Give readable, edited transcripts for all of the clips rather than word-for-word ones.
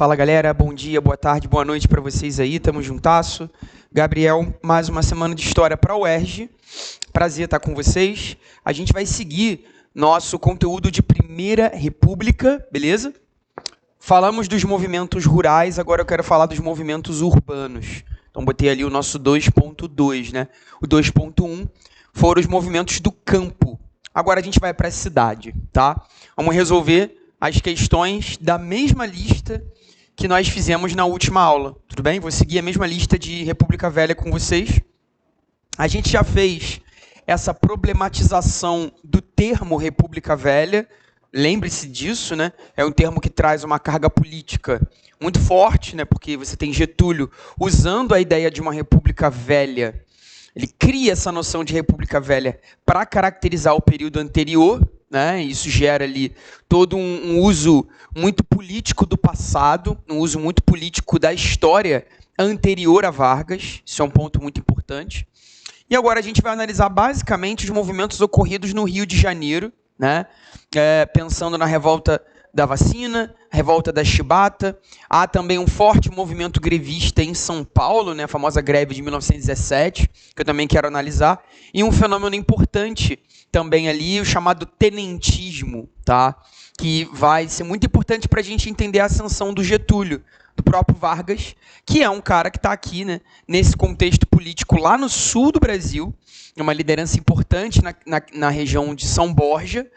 Fala galera, bom dia, boa tarde, boa noite para vocês aí, tamo juntasso. Gabriel, mais uma semana de história para a UERJ. Prazer estar com vocês. A gente vai seguir nosso conteúdo de Primeira República, beleza? Falamos dos movimentos rurais, agora eu quero falar dos movimentos urbanos. Então botei ali o nosso 2.2, né? O 2.1 foram os movimentos do campo. Agora a gente vai para a cidade, tá? Vamos resolver as questões da mesma lista que nós fizemos na última aula, tudo bem? Vou seguir a mesma lista de República Velha com vocês. A gente já fez essa problematização do termo República Velha, lembre-se disso, né? É um termo que traz uma carga política muito forte, né? Porque você tem Getúlio usando a ideia de uma República Velha. Ele cria essa noção de República Velha para caracterizar o período anterior, né? Isso gera ali todo um uso muito político do passado, um uso muito político da história anterior a Vargas. Isso é um ponto muito importante. E agora a gente vai analisar basicamente os movimentos ocorridos no Rio de Janeiro, né? Pensando na revolta da vacina, revolta da chibata. Há também um forte movimento grevista em São Paulo, né? A famosa greve de 1917, que eu também quero analisar. E um fenômeno importante também ali, o chamado tenentismo, tá? Que vai ser muito importante para a gente entender a ascensão do Getúlio, do próprio Vargas, que é um cara que está aqui, né, nesse contexto político lá no sul do Brasil, uma liderança importante na região de São Borja,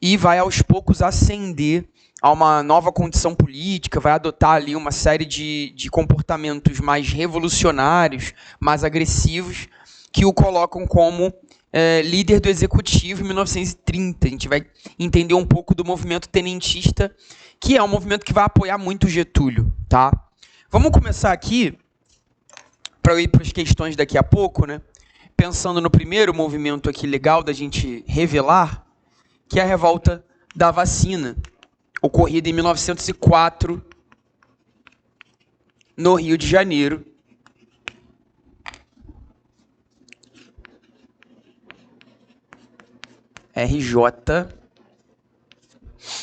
e vai aos poucos ascender a uma nova condição política, vai adotar ali uma série de comportamentos mais revolucionários, mais agressivos, que o colocam como líder do executivo em 1930. A gente vai entender um pouco do movimento tenentista, que é um movimento que vai apoiar muito o Getúlio, tá? Vamos começar aqui, para eu ir para as questões daqui a pouco, né? Pensando no primeiro movimento aqui legal da gente revelar, que é a revolta da vacina, ocorrida em 1904, no Rio de Janeiro. RJ,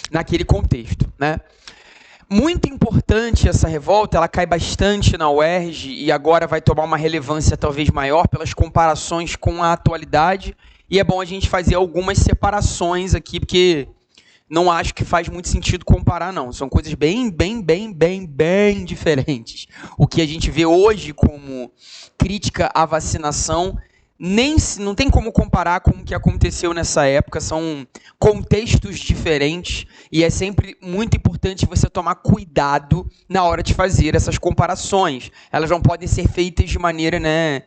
naquele contexto, né? Muito importante essa revolta, ela cai bastante na UERJ e agora vai tomar uma relevância talvez maior pelas comparações com a atualidade, e é bom a gente fazer algumas separações aqui, porque não acho que faz muito sentido comparar, não. São coisas bem diferentes. O que a gente vê hoje como crítica à vacinação não tem como comparar com o que aconteceu nessa época, são contextos diferentes e é sempre muito importante você tomar cuidado na hora de fazer essas comparações. Elas não podem ser feitas de maneira, né,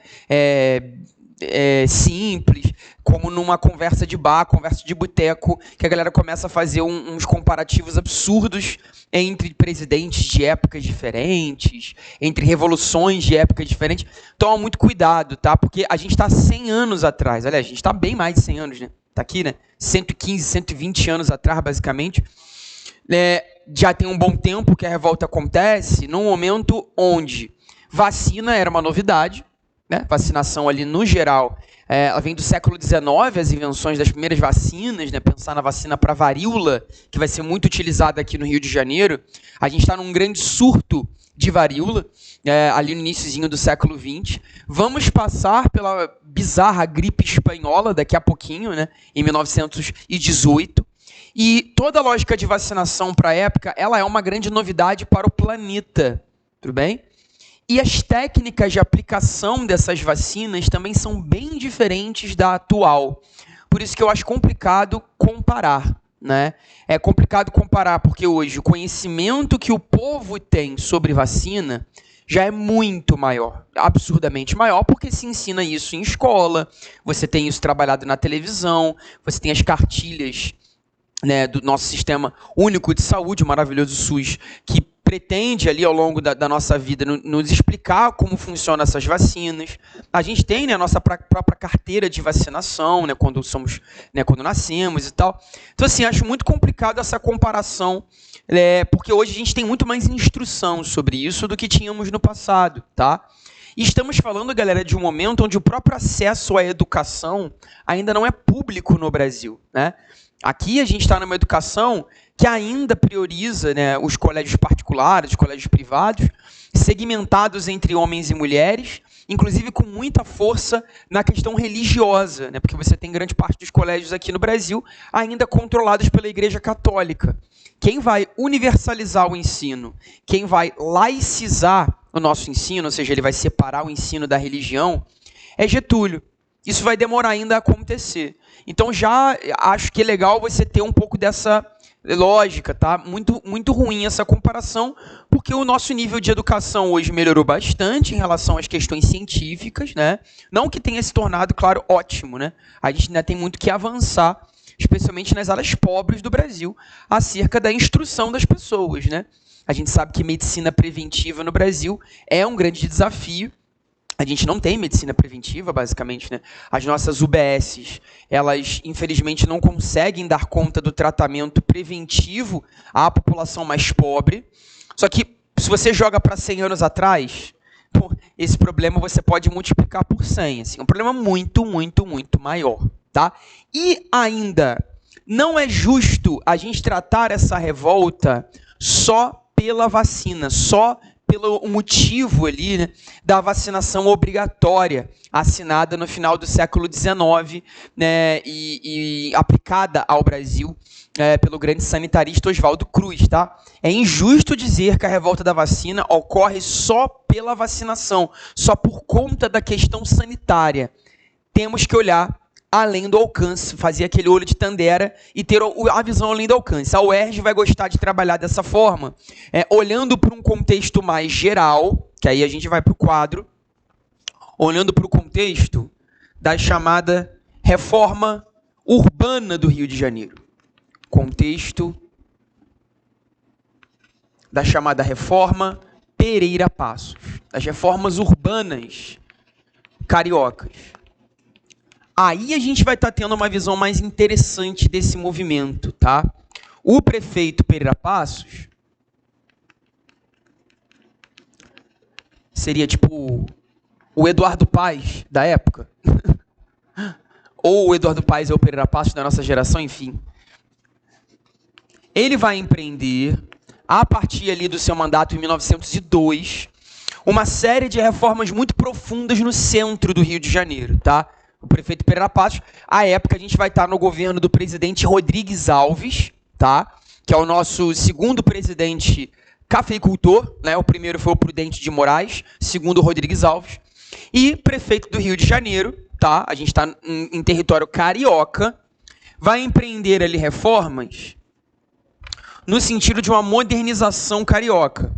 simples, como numa conversa de bar, conversa de boteco, que a galera começa a fazer uns comparativos absurdos entre presidentes de épocas diferentes, entre revoluções de épocas diferentes. Toma muito cuidado, tá? Porque a gente está 100 anos atrás, aliás, a gente está bem mais de 100 anos, né? Está aqui, né? 115, 120 anos atrás, basicamente. Já tem um bom tempo que a revolta acontece, num momento onde vacina era uma novidade, né? Vacinação ali no geral, ela vem do século XIX, as invenções das primeiras vacinas, né? Pensar na vacina para varíola, que vai ser muito utilizada aqui no Rio de Janeiro. A gente está num grande surto de varíola, ali no iniciozinho do século XX. Vamos passar pela bizarra gripe espanhola daqui a pouquinho, né? Em 1918. E toda a lógica de vacinação para a época, ela é uma grande novidade para o planeta, tudo bem? E as técnicas de aplicação dessas vacinas também são bem diferentes da atual. Por isso que eu acho complicado comparar, né? É complicado comparar porque hoje o conhecimento que o povo tem sobre vacina já é muito maior, absurdamente maior, porque se ensina isso em escola, você tem isso trabalhado na televisão, você tem as cartilhas, né, do nosso sistema único de saúde, o maravilhoso SUS, que pretende ali ao longo da nossa vida nos explicar como funcionam essas vacinas. A gente tem, né, a nossa própria carteira de vacinação, né, quando nascemos e tal. Então, assim, acho muito complicado essa comparação, porque hoje a gente tem muito mais instrução sobre isso do que tínhamos no passado, tá? E estamos falando, galera, de um momento onde o próprio acesso à educação ainda não é público no Brasil, né? Aqui a gente está numa educação que ainda prioriza, né, os colégios particulares, os colégios privados, segmentados entre homens e mulheres, inclusive com muita força na questão religiosa, né, porque você tem grande parte dos colégios aqui no Brasil ainda controlados pela Igreja Católica. Quem vai universalizar o ensino, quem vai laicizar o nosso ensino, ou seja, ele vai separar o ensino da religião, é Getúlio. Isso vai demorar ainda a acontecer. Então já acho que é legal você ter um pouco dessa lógica, tá? Muito ruim essa comparação, porque o nosso nível de educação hoje melhorou bastante em relação às questões científicas, né? Não que tenha se tornado, claro, ótimo, né? A gente ainda tem muito que avançar, especialmente nas áreas pobres do Brasil, acerca da instrução das pessoas, né? A gente sabe que medicina preventiva no Brasil é um grande desafio. A gente não tem medicina preventiva, basicamente, né? As nossas UBSs, elas, infelizmente, não conseguem dar conta do tratamento preventivo à população mais pobre. Só que, se você joga para 100 anos atrás, esse problema você pode multiplicar por 100. Assim, um problema muito maior, tá? E ainda, não é justo a gente tratar essa revolta só pela vacina, só pelo motivo ali, né, da vacinação obrigatória, assinada no final do século XIX, né, e aplicada ao Brasil pelo grande sanitarista Oswaldo Cruz. Tá? É injusto dizer que a revolta da vacina ocorre só pela vacinação, só por conta da questão sanitária. Temos que olhar além do alcance, fazer aquele olho de Tandera e ter a visão além do alcance. A UERJ vai gostar de trabalhar dessa forma, olhando para um contexto mais geral, que aí a gente vai para o quadro, olhando para o contexto da chamada reforma urbana do Rio de Janeiro. Contexto da chamada reforma Pereira Passos, das reformas urbanas cariocas. Aí a gente vai estar tendo uma visão mais interessante desse movimento, tá? O prefeito Pereira Passos seria tipo o Eduardo Paes da época. Ou o Eduardo Paes é o Pereira Passos da nossa geração, enfim. Ele vai empreender, a partir ali do seu mandato em 1902, uma série de reformas muito profundas no centro do Rio de Janeiro, tá? O prefeito Pereira Passos, à época a gente vai estar no governo do presidente Rodrigues Alves, tá? Que é o nosso segundo presidente cafeicultor, né? O primeiro foi o Prudente de Moraes, segundo o Rodrigues Alves, e prefeito do Rio de Janeiro, tá? A gente está em território carioca, vai empreender ali reformas no sentido de uma modernização carioca,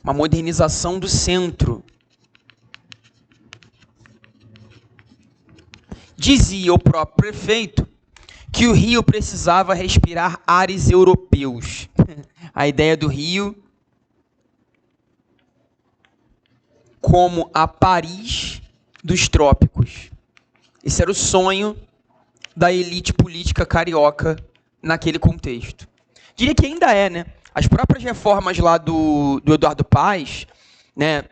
uma modernização do centro. Dizia o próprio prefeito que o Rio precisava respirar ares europeus. A ideia do Rio como a Paris dos trópicos. Esse era o sonho da elite política carioca naquele contexto. Diria que ainda é, né? As próprias reformas lá do Eduardo Paes, né?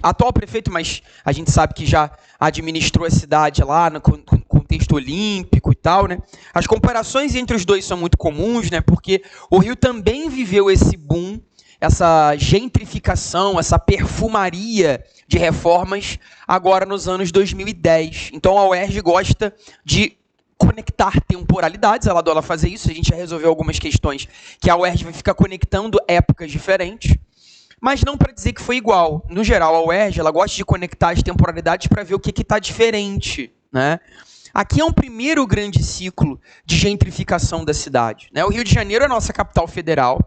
Atual prefeito, mas a gente sabe que já administrou a cidade lá no contexto olímpico e tal, né? As comparações entre os dois são muito comuns, né? Porque o Rio também viveu esse boom, essa gentrificação, essa perfumaria de reformas agora nos anos 2010. Então a UERJ gosta de conectar temporalidades, ela adora fazer isso, a gente já resolveu algumas questões que a UERJ vai ficar conectando épocas diferentes, mas não para dizer que foi igual. No geral, a UERJ ela gosta de conectar as temporalidades para ver o que está diferente, né? Aqui é um primeiro grande ciclo de gentrificação da cidade, né? O Rio de Janeiro é a nossa capital federal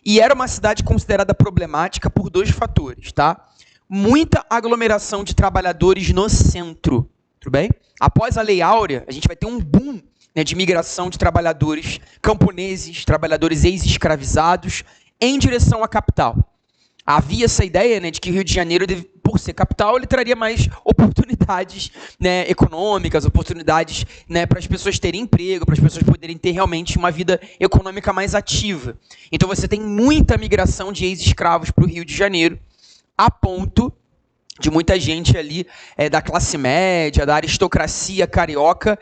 e era uma cidade considerada problemática por dois fatores, tá? Muita aglomeração de trabalhadores no centro, tudo bem? Após a Lei Áurea, a gente vai ter um boom, né, de migração de trabalhadores camponeses, trabalhadores ex-escravizados, em direção à capital. Havia essa ideia, né, de que o Rio de Janeiro, por ser capital, ele traria mais oportunidades, né, econômicas, oportunidades, né, para as pessoas terem emprego, para as pessoas poderem ter realmente uma vida econômica mais ativa. Então você tem muita migração de ex-escravos para o Rio de Janeiro, a ponto de muita gente ali da classe média, da aristocracia carioca,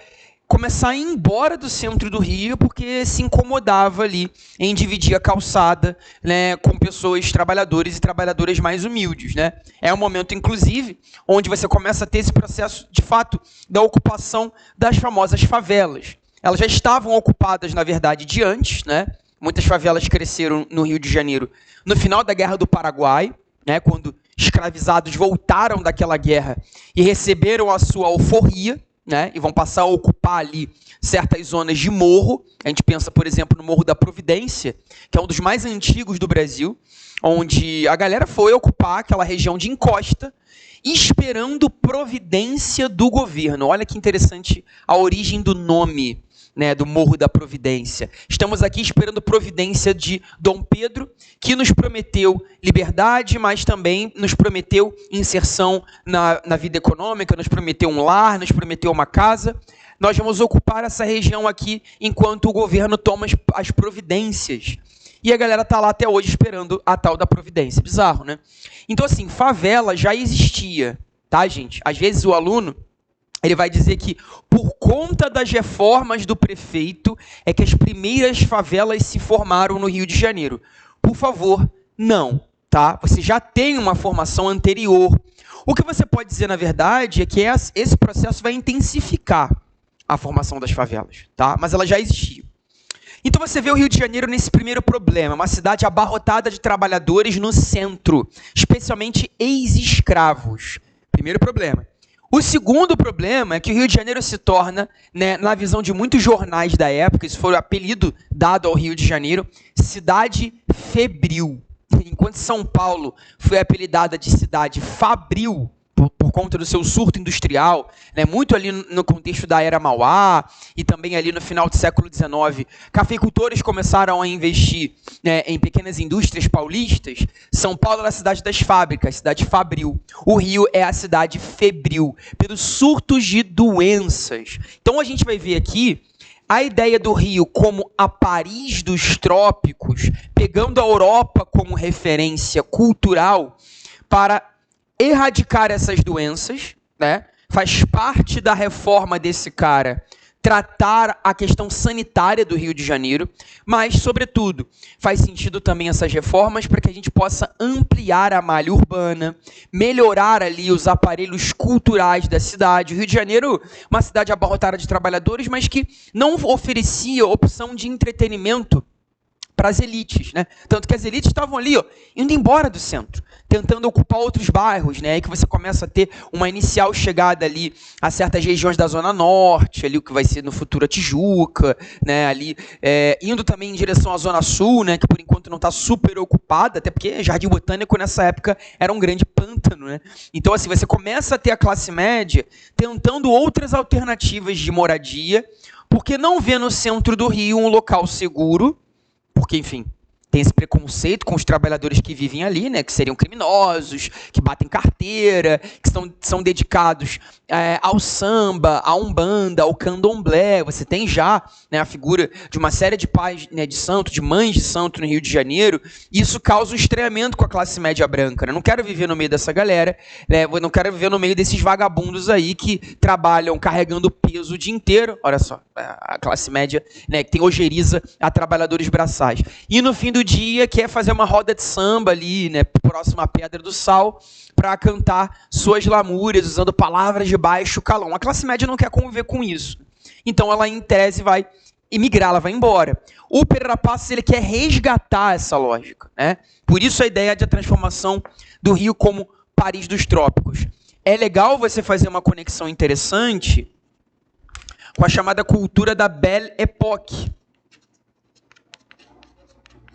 começar a ir embora do centro do Rio porque se incomodava ali em dividir a calçada, né, com pessoas, trabalhadores e trabalhadoras mais humildes, né? É um momento, inclusive, onde você começa a ter esse processo, de fato, da ocupação das famosas favelas. Elas já estavam ocupadas, na verdade, de antes, né? Muitas favelas cresceram no Rio de Janeiro no final da Guerra do Paraguai, né, quando escravizados voltaram daquela guerra e receberam a sua alforria, né, e vão passar a ocupar ali certas zonas de morro. A gente pensa, por exemplo, no Morro da Providência, que é um dos mais antigos do Brasil, onde a galera foi ocupar aquela região de encosta, esperando providência do governo. Olha que interessante a origem do nome, né, do Morro da Providência. Estamos aqui esperando providência de Dom Pedro, que nos prometeu liberdade, mas também nos prometeu inserção na vida econômica, nos prometeu um lar, nos prometeu uma casa. Nós vamos ocupar essa região aqui enquanto o governo toma as providências. E a galera está lá até hoje esperando a tal da providência. Bizarro, né? Então, assim, favela já existia, tá, gente? Às vezes o aluno ele vai dizer que, por conta das reformas do prefeito, é que as primeiras favelas se formaram no Rio de Janeiro. Por favor, não, tá? Você já tem uma formação anterior. O que você pode dizer, na verdade, é que esse processo vai intensificar a formação das favelas, tá? Mas ela já existia. Então você vê o Rio de Janeiro nesse primeiro problema, uma cidade abarrotada de trabalhadores no centro, especialmente ex-escravos. Primeiro problema. O segundo problema é que o Rio de Janeiro se torna, né, na visão de muitos jornais da época, isso foi o apelido dado ao Rio de Janeiro, cidade febril. Enquanto São Paulo foi apelidada de cidade fabril, por conta do seu surto industrial, né, muito ali no contexto da Era Mauá e também ali no final do século XIX, cafeicultores começaram a investir, né, em pequenas indústrias paulistas. São Paulo era a cidade das fábricas, cidade fabril. O Rio é a cidade febril, pelos surtos de doenças. Então a gente vai ver aqui a ideia do Rio como a Paris dos trópicos, pegando a Europa como referência cultural para erradicar essas doenças, né? Faz parte da reforma desse cara tratar a questão sanitária do Rio de Janeiro, mas, sobretudo, faz sentido também essas reformas para que a gente possa ampliar a malha urbana, melhorar ali os aparelhos culturais da cidade. O Rio de Janeiro, uma cidade abarrotada de trabalhadores, mas que não oferecia opção de entretenimento para as elites, né? Tanto que as elites estavam ali, ó, indo embora do centro, tentando ocupar outros bairros, né? Aí que você começa a ter uma inicial chegada ali a certas regiões da Zona Norte, ali o que vai ser no futuro a Tijuca, né? Ali indo também em direção à Zona Sul, né? Que por enquanto não está super ocupada, até porque Jardim Botânico nessa época era um grande pântano, né? Então assim, você começa a ter a classe média tentando outras alternativas de moradia, porque não vê no centro do Rio um local seguro, porque, enfim, tem esse preconceito com os trabalhadores que vivem ali, né, que seriam criminosos, que batem carteira, que são dedicados ao samba, à umbanda, ao candomblé. Você tem já, né, a figura de uma série de pais, né, de santo, de mães de santo no Rio de Janeiro. E isso causa um estranhamento com a classe média branca, né? Não quero viver no meio dessa galera, né? Não quero viver no meio desses vagabundos aí que trabalham carregando peso o dia inteiro. Olha só, a classe média, né, que tem ojeriza a trabalhadores braçais. E no fim do dia quer fazer uma roda de samba ali, né, próximo à Pedra do Sal, para cantar suas lamúrias, usando palavras de baixo calão. A classe média não quer conviver com isso. Então ela, em tese, vai emigrar, ela vai embora. O Pereira Passos, ele quer resgatar essa lógica, né? Por isso a ideia de transformação do Rio como Paris dos trópicos. É legal você fazer uma conexão interessante com a chamada cultura da Belle Époque,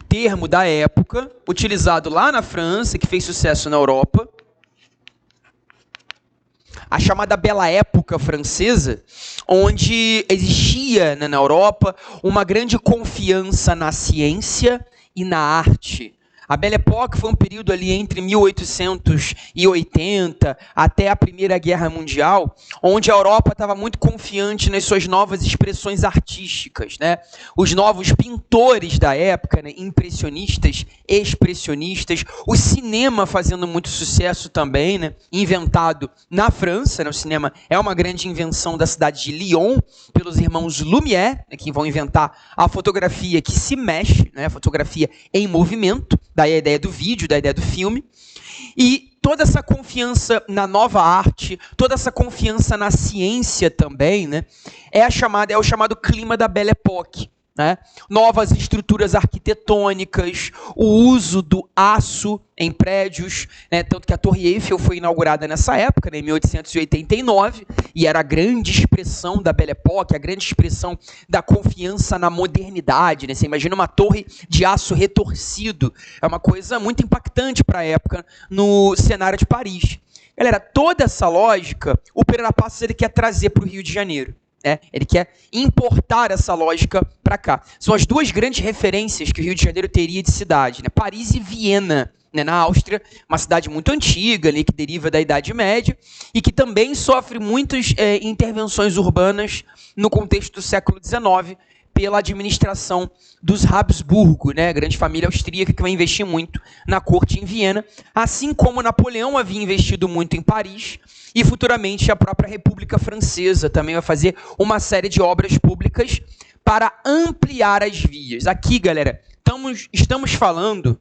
termo da época, utilizado lá na França, que fez sucesso na Europa. A chamada Bela Época francesa, onde existia, né, na Europa uma grande confiança na ciência e na arte. A Belle Époque foi um período ali entre 1880 até a Primeira Guerra Mundial, onde a Europa estava muito confiante nas suas novas expressões artísticas, né? Os novos pintores da época, né? Impressionistas, expressionistas, o cinema fazendo muito sucesso também, né? Inventado na França, né? O cinema é uma grande invenção da cidade de Lyon, pelos irmãos Lumière, né? Que vão inventar a fotografia que se mexe, né? A fotografia em movimento, daí a ideia do vídeo, da ideia do filme. E toda essa confiança na nova arte, toda essa confiança na ciência também, né, é o chamado clima da Belle Époque. Né? Novas estruturas arquitetônicas, o uso do aço em prédios, né? Tanto que a Torre Eiffel foi inaugurada nessa época, né? Em 1889, e era a grande expressão da Belle Époque, a grande expressão da confiança na modernidade. Né? Você imagina uma torre de aço retorcido, é uma coisa muito impactante para a época no cenário de Paris. Galera, toda essa lógica, o Pereira Passos ele quer trazer para o Rio de Janeiro. Ele quer importar essa lógica para cá. São as duas grandes referências que o Rio de Janeiro teria de cidade, né? Paris e Viena, né? Na Áustria, uma cidade muito antiga, ali, que deriva da Idade Média e que também sofre muitas intervenções urbanas no contexto do século XIX pela administração dos Habsburgo, né? A grande família austríaca que vai investir muito na corte em Viena, assim como Napoleão havia investido muito em Paris, e futuramente a própria República Francesa também vai fazer uma série de obras públicas para ampliar as vias. Aqui, galera, estamos falando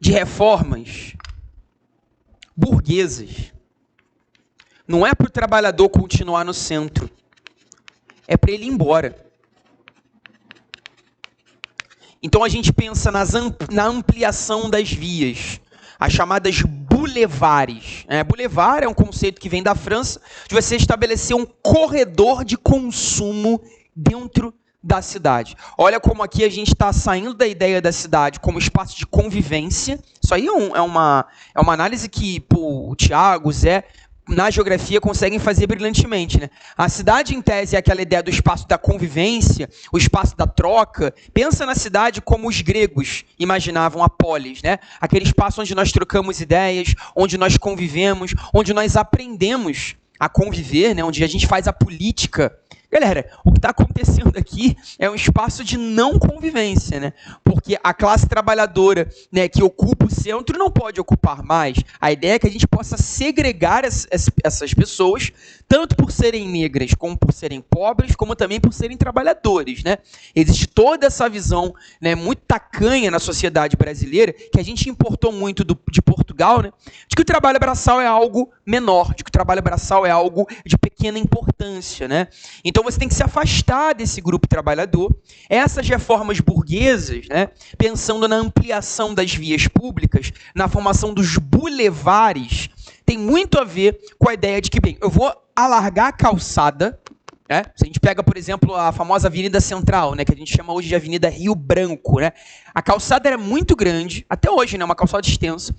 de reformas burguesas. Não é para o trabalhador continuar no centro, é para ele ir embora. Então a gente pensa na ampliação das vias, as chamadas boulevares. Boulevard é um conceito que vem da França, de você estabelecer um corredor de consumo dentro da cidade. Olha como aqui a gente está saindo da ideia da cidade como espaço de convivência. Isso aí é uma análise que o Tiago, o Zé, na geografia conseguem fazer brilhantemente, né? A cidade, em tese, é aquela ideia do espaço da convivência, o espaço da troca. Pensa na cidade como os gregos imaginavam a polis, né? Aquele espaço onde nós trocamos ideias, onde nós convivemos, onde nós aprendemos a conviver, né? Onde a gente faz a política. Galera, o que está acontecendo aqui é um espaço de não convivência, né? Porque a classe trabalhadora, né, que ocupa o centro não pode ocupar mais. A ideia é que a gente possa segregar essas pessoas, tanto por serem negras, como por serem pobres, como também por serem trabalhadores, né? Existe toda essa visão, né, muito tacanha na sociedade brasileira, que a gente importou muito de Portugal, né? De que o trabalho braçal é algo menor, de que o trabalho braçal é algo de pequena importância, né? Então você tem que se afastar desse grupo trabalhador. Essas reformas burguesas, né, pensando na ampliação das vias públicas, na formação dos bulevares, tem muito a ver com a ideia de que, bem, eu vou alargar a calçada, né? Se a gente pega, por exemplo, a famosa Avenida Central, né, que a gente chama hoje de Avenida Rio Branco, né? A calçada era muito grande, até hoje, né, uma calçada extensa.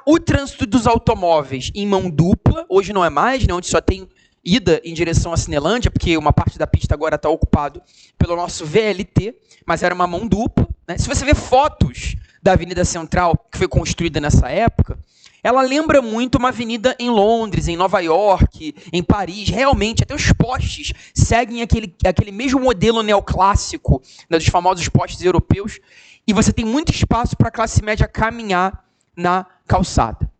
O trânsito dos automóveis em mão dupla, hoje não é mais, né, onde só tem ida em direção à Cinelândia, porque uma parte da pista agora está ocupado pelo nosso VLT, mas era uma mão dupla, né? Se você vê fotos da Avenida Central, que foi construída nessa época, ela lembra muito uma avenida em Londres, em Nova York, em Paris. Realmente, até os postes seguem aquele mesmo modelo neoclássico, né, dos famosos postes europeus, e você tem muito espaço para a classe média caminhar na calçada.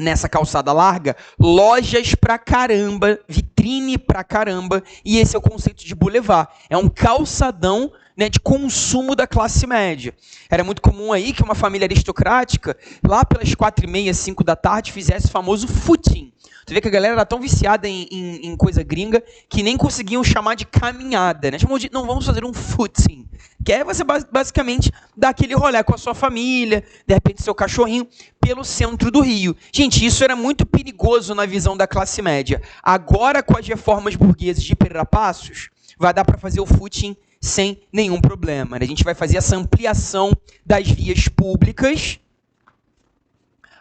Nessa calçada larga, lojas pra caramba, vitrine pra caramba, e esse é o conceito de boulevard. É um calçadão, né, de consumo da classe média. Era muito comum aí que uma família aristocrática, lá pelas 4h30, 5 da tarde, fizesse o famoso footing. Você vê que a galera era tão viciada em coisa gringa que nem conseguiam chamar de caminhada, né? Chamou de, não, vamos fazer um footing. Que é você basicamente dar aquele rolê com a sua família, de repente seu cachorrinho, pelo centro do Rio. Gente, isso era muito perigoso na visão da classe média. Agora, com as reformas burguesas de Pereira Passos, vai dar para fazer o footing sem nenhum problema, né? A gente vai fazer essa ampliação das vias públicas.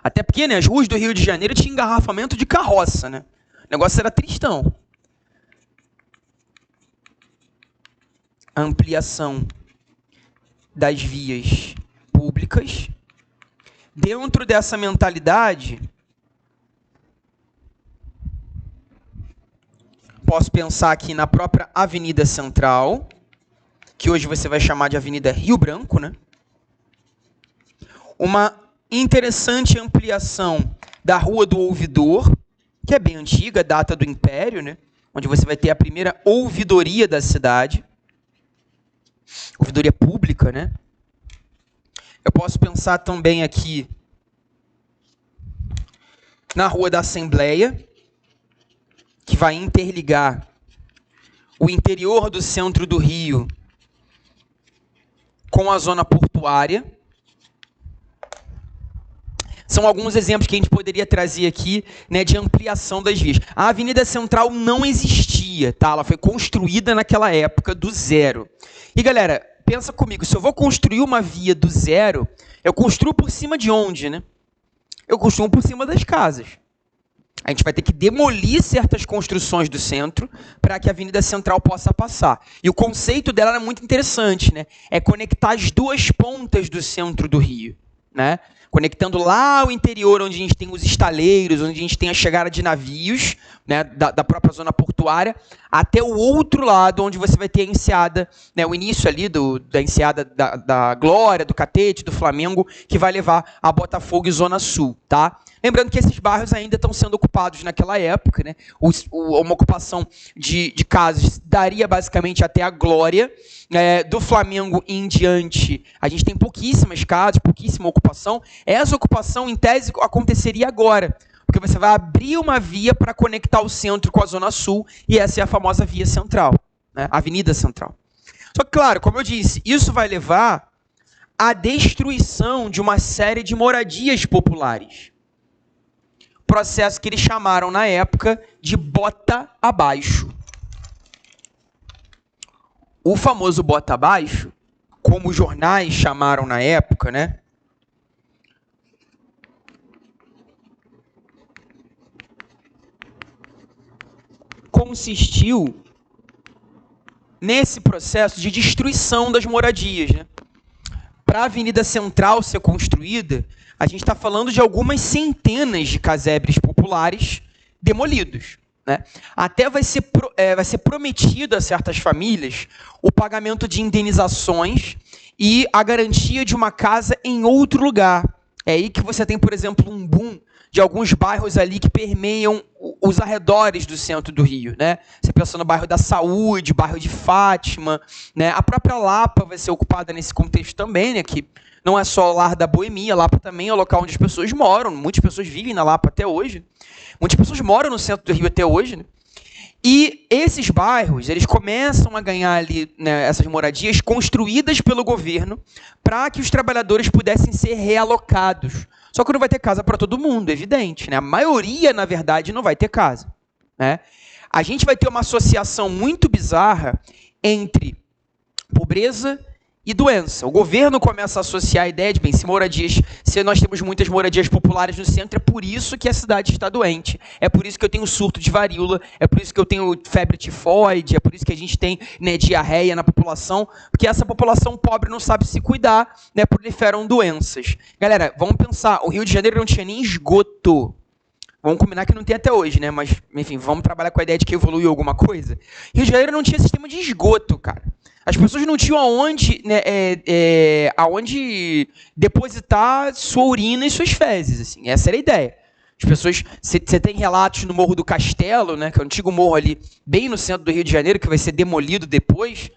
Até porque, né, as ruas do Rio de Janeiro tinham engarrafamento de carroça, né? O negócio era tristão. A ampliação das vias públicas. Dentro dessa mentalidade, posso pensar aqui na própria Avenida Central, que hoje você vai chamar de Avenida Rio Branco, né? Uma interessante ampliação da Rua do Ouvidor, que é bem antiga, data do Império, né? Onde você vai ter a primeira ouvidoria da cidade. Ouvidoria pública, né? Eu posso pensar também aqui na Rua da Assembleia, que vai interligar o interior do centro do Rio com a zona portuária. São alguns exemplos que a gente poderia trazer aqui, né, de ampliação das vias. A Avenida Central não existia, tá? Ela foi construída naquela época do zero. E, galera, pensa comigo, se eu vou construir uma via do zero, eu construo por cima de onde, né? Eu construo por cima das casas. A gente vai ter que demolir certas construções do centro para que a Avenida Central possa passar. E o conceito dela é muito interessante, né? É conectar as duas pontas do centro do Rio, né? Conectando lá o interior, onde a gente tem os estaleiros, onde a gente tem a chegada de navios, né, da própria zona portuária, até o outro lado, onde você vai ter a enseada, né, o início ali da enseada da Glória, do Catete, do Flamengo, que vai levar a Botafogo e Zona Sul, tá? Lembrando que esses bairros ainda estão sendo ocupados naquela época, né? Uma ocupação de casas daria basicamente até a Glória. Do Flamengo em diante, a gente tem pouquíssimas casas, pouquíssima ocupação. Essa ocupação, em tese, aconteceria agora, porque você vai abrir uma via para conectar o centro com a Zona Sul, e essa é a famosa Via Central, né? Avenida Central. Só que, claro, como eu disse, isso vai levar à destruição de uma série de moradias populares. Processo que eles chamaram na época de bota abaixo. O famoso bota abaixo, como os jornais chamaram na época, né? Consistiu nesse processo de destruição das moradias, né? Para a Avenida Central ser construída, a gente está falando de algumas centenas de casebres populares demolidos, né? Até vai ser prometido a certas famílias o pagamento de indenizações e a garantia de uma casa em outro lugar. É aí que você tem, por exemplo, um boom de alguns bairros ali que permeiam os arredores do centro do Rio, né? Você pensa no bairro da Saúde, bairro de Fátima, né? A própria Lapa vai ser ocupada nesse contexto também, né? Que não é só o lar da boemia, Lapa também é o local onde as pessoas moram, muitas pessoas vivem na Lapa até hoje, muitas pessoas moram no centro do Rio até hoje, né? E esses bairros, eles começam a ganhar ali, né, essas moradias construídas pelo governo para que os trabalhadores pudessem ser realocados. Só que não vai ter casa para todo mundo, é evidente, né? A maioria, na verdade, não vai ter casa, né? A gente vai ter uma associação muito bizarra entre pobreza e doença. O governo começa a associar a ideia de, bem, se nós temos muitas moradias populares no centro, é por isso que a cidade está doente, é por isso que eu tenho surto de varíola, é por isso que eu tenho febre tifoide, é por isso que a gente tem, né, diarreia na população, porque essa população pobre não sabe se cuidar, né, proliferam doenças. Galera, vamos pensar, o Rio de Janeiro não tinha nem esgoto. Vamos combinar que não tem até hoje, né? Mas, enfim, vamos trabalhar com a ideia de que evoluiu alguma coisa. Rio de Janeiro não tinha sistema de esgoto, cara. As pessoas não tinham aonde, né, aonde depositar sua urina e suas fezes, assim. Essa era a ideia. As pessoas, você tem relatos no Morro do Castelo, né, que é o antigo morro ali, bem no centro do Rio de Janeiro, que vai ser demolido depois,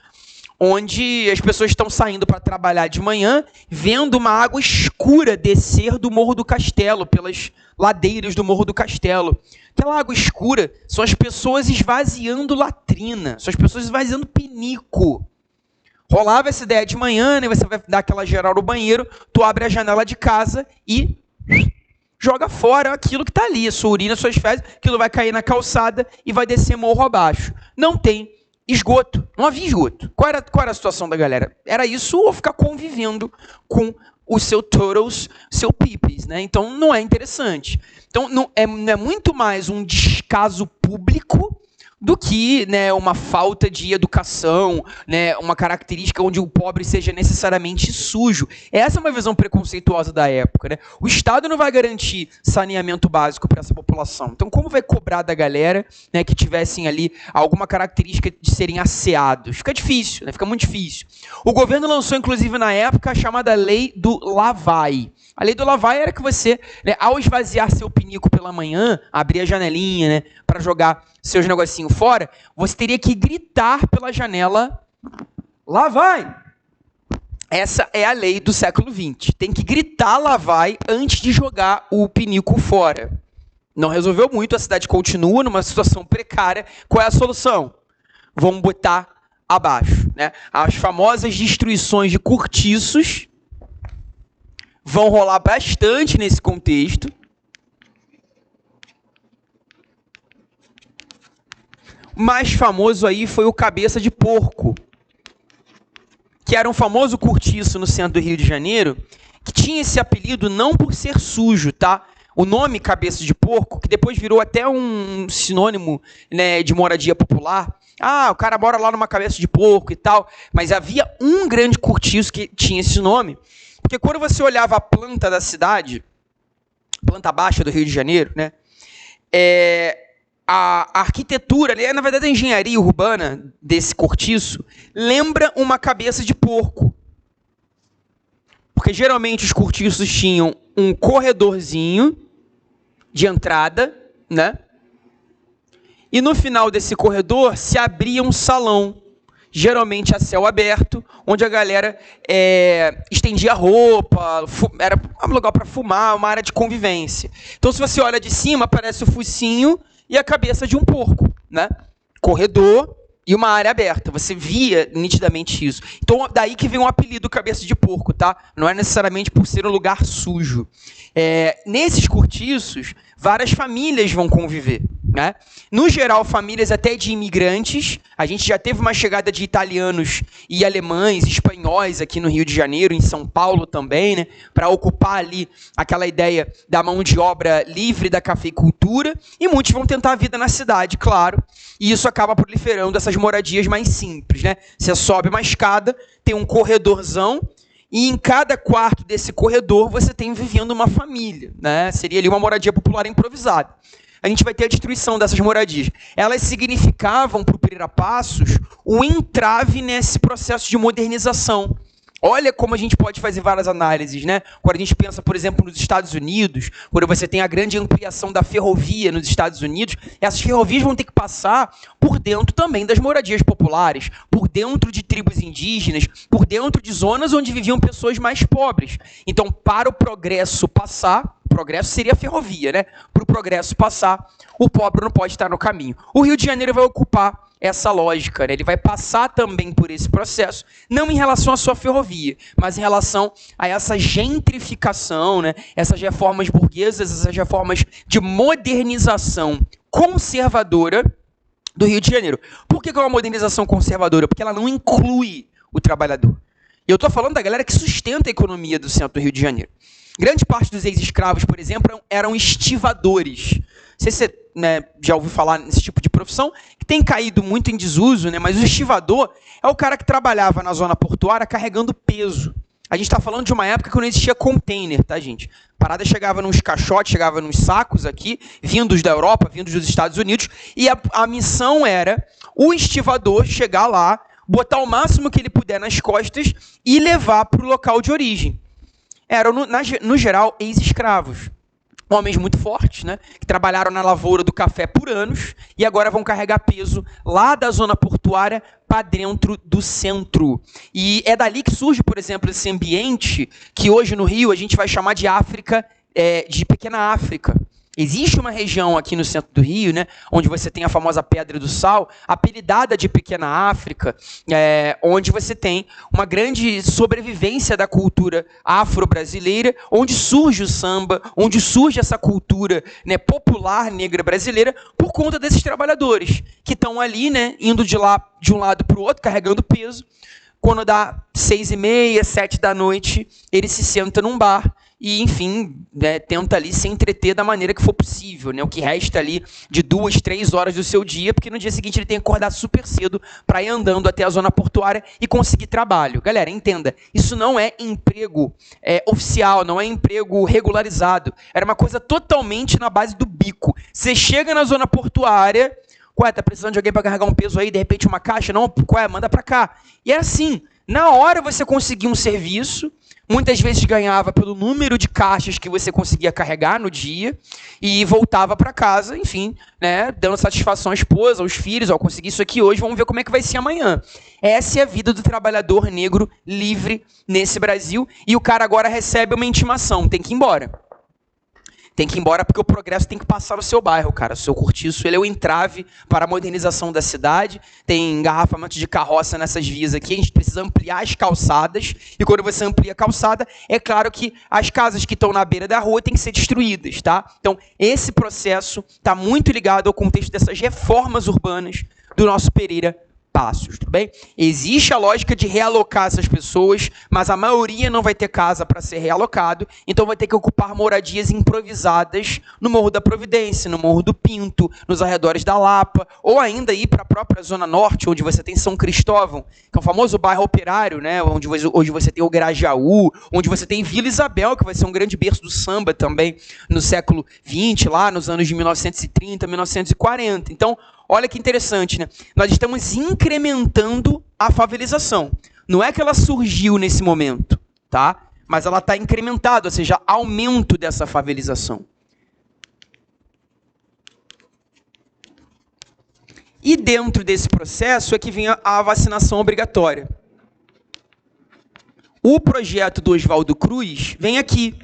onde as pessoas estão saindo para trabalhar de manhã, vendo uma água escura descer do Morro do Castelo, pelas ladeiras do Morro do Castelo. Aquela água escura são as pessoas esvaziando latrina, são as pessoas esvaziando pinico. Rolava essa ideia de manhã, né? Você vai dar aquela geral no banheiro, tu abre a janela de casa e joga fora aquilo que está ali, a sua urina, suas fezes, aquilo vai cair na calçada e vai descer morro abaixo. Não tem esgoto, não havia esgoto. Qual era a situação da galera? Era isso ou ficar convivendo com o seu turtles, seu pipis, né? Então não é interessante. Então não é muito mais um descaso público do que, né, uma falta de educação, né, uma característica onde o pobre seja necessariamente sujo. Essa é uma visão preconceituosa da época, né? O Estado não vai garantir saneamento básico para essa população. Então, como vai cobrar da galera, né, que tivessem ali alguma característica de serem asseados? Fica difícil, né? Fica muito difícil. O governo lançou, inclusive, na época, a chamada Lei do Lavai. A lei do Lavai era que você, né, ao esvaziar seu pinico pela manhã, abrir a janelinha, né, para jogar seus negocinhos fora, você teria que gritar pela janela: lá vai! Essa é a lei do século XX. Tem que gritar lá vai antes de jogar o pinico fora. Não resolveu muito, a cidade continua numa situação precária. Qual é a solução? Vamos botar abaixo, né? As famosas destruições de cortiços vão rolar bastante nesse contexto. O mais famoso aí foi o Cabeça de Porco, que era um famoso cortiço no centro do Rio de Janeiro, que tinha esse apelido não por ser sujo, tá? O nome Cabeça de Porco, que depois virou até um sinônimo, né, de moradia popular. Ah, o cara mora lá numa cabeça de porco e tal. Mas havia um grande cortiço que tinha esse nome, porque quando você olhava a planta da cidade, planta baixa do Rio de Janeiro, né, a arquitetura, na verdade a engenharia urbana desse cortiço, lembra uma cabeça de porco. Porque geralmente os cortiços tinham um corredorzinho de entrada, né? E no final desse corredor se abria um salão, geralmente a céu aberto, onde a galera estendia roupa, era um lugar para fumar, uma área de convivência. Então, se você olha de cima, aparece o focinho e a cabeça de um porco, né? Corredor e uma área aberta. Você via nitidamente isso. Então, daí que vem o apelido Cabeça de Porco, tá? Não é necessariamente por ser um lugar sujo. Nesses cortiços, várias famílias vão conviver, né? No geral, famílias até de imigrantes. A gente já teve uma chegada de italianos e alemães, espanhóis aqui no Rio de Janeiro, em São Paulo também, né? Para ocupar ali aquela ideia da mão de obra livre da cafeicultura. E muitos vão tentar a vida na cidade, claro. E isso acaba proliferando essas moradias mais simples, né? Você sobe uma escada, tem um corredorzão, e em cada quarto desse corredor você tem vivendo uma família, né? Seria ali uma moradia popular improvisada. A gente vai ter a destruição dessas moradias. Elas significavam para o Pereira Passos um entrave nesse processo de modernização. Olha como a gente pode fazer várias análises, né? Quando a gente pensa, por exemplo, nos Estados Unidos, quando você tem a grande ampliação da ferrovia nos Estados Unidos, essas ferrovias vão ter que passar por dentro também das moradias populares, por dentro de tribos indígenas, por dentro de zonas onde viviam pessoas mais pobres. Então, para o progresso passar, o progresso seria a ferrovia, né? Para o progresso passar, o pobre não pode estar no caminho. O Rio de Janeiro vai ocupar essa lógica, né? Ele vai passar também por esse processo, não em relação à sua ferrovia, mas em relação a essa gentrificação, né? Essas reformas burguesas, essas reformas de modernização conservadora do Rio de Janeiro. Por que é uma modernização conservadora? Porque ela não inclui o trabalhador. E eu estou falando da galera que sustenta a economia do centro do Rio de Janeiro. Grande parte dos ex-escravos, por exemplo, eram estivadores. Não sei se você, né, já ouviu falar nesse tipo de profissão, que tem caído muito em desuso, né, mas o estivador é o cara que trabalhava na zona portuária carregando peso. A gente está falando de uma época que não existia container, tá, gente? A parada chegava nos caixotes, chegava nos sacos aqui, vindos da Europa, vindos dos Estados Unidos, e a missão era o estivador chegar lá, botar o máximo que ele puder nas costas e levar para o local de origem. Eram, no geral, ex-escravos. Homens muito fortes, né, que trabalharam na lavoura do café por anos e agora vão carregar peso lá da zona portuária para dentro do centro. E é dali que surge, por exemplo, esse ambiente que hoje no Rio a gente vai chamar de África, de Pequena África. Existe uma região aqui no centro do Rio, né, onde você tem a famosa Pedra do Sal, apelidada de Pequena África, onde você tem uma grande sobrevivência da cultura afro-brasileira, onde surge o samba, onde surge essa cultura, né, popular negra brasileira, por conta desses trabalhadores que estão ali, né, indo de um lado para o outro, carregando peso. Quando dá 6h30, 7 da noite, ele se senta num bar e, enfim, né, tenta ali se entreter da maneira que for possível, né? O que resta ali de 2, 3 horas do seu dia, porque no dia seguinte ele tem que acordar super cedo para ir andando até a zona portuária e conseguir trabalho. Galera, entenda, isso não é emprego oficial, não é emprego regularizado. Era uma coisa totalmente na base do bico. Você chega na zona portuária, ué, tá precisando de alguém para carregar um peso aí, de repente uma caixa? Não, ué, manda para cá. E é assim, na hora você conseguia um serviço, muitas vezes ganhava pelo número de caixas que você conseguia carregar no dia e voltava para casa, enfim, né, dando satisfação à esposa, aos filhos, ao conseguir isso aqui hoje, vamos ver como é que vai ser amanhã. Essa é a vida do trabalhador negro livre nesse Brasil e o cara agora recebe uma intimação, tem que ir embora. Tem que ir embora porque o progresso tem que passar no seu bairro, cara. O seu cortiço, ele é o entrave para a modernização da cidade. Tem engarrafamento de carroça nessas vias aqui. A gente precisa ampliar as calçadas. E quando você amplia a calçada, é claro que as casas que estão na beira da rua têm que ser destruídas, tá? Então, esse processo está muito ligado ao contexto dessas reformas urbanas do nosso Pereira Passos, tudo bem? Existe a lógica de realocar essas pessoas, mas a maioria não vai ter casa para ser realocado, então vai ter que ocupar moradias improvisadas no Morro da Providência, no Morro do Pinto, nos arredores da Lapa, ou ainda ir para a própria Zona Norte, onde você tem São Cristóvão, que é o famoso bairro operário, né? Onde hoje você tem o Grajaú, onde você tem Vila Isabel, que vai ser um grande berço do samba também no século XX, lá nos anos de 1930, 1940. Então, olha que interessante, né? Nós estamos incrementando a favelização. Não é que ela surgiu nesse momento, tá? Mas ela está incrementada, ou seja, aumento dessa favelização. E dentro desse processo é que vem a vacinação obrigatória. O projeto do Oswaldo Cruz vem aqui,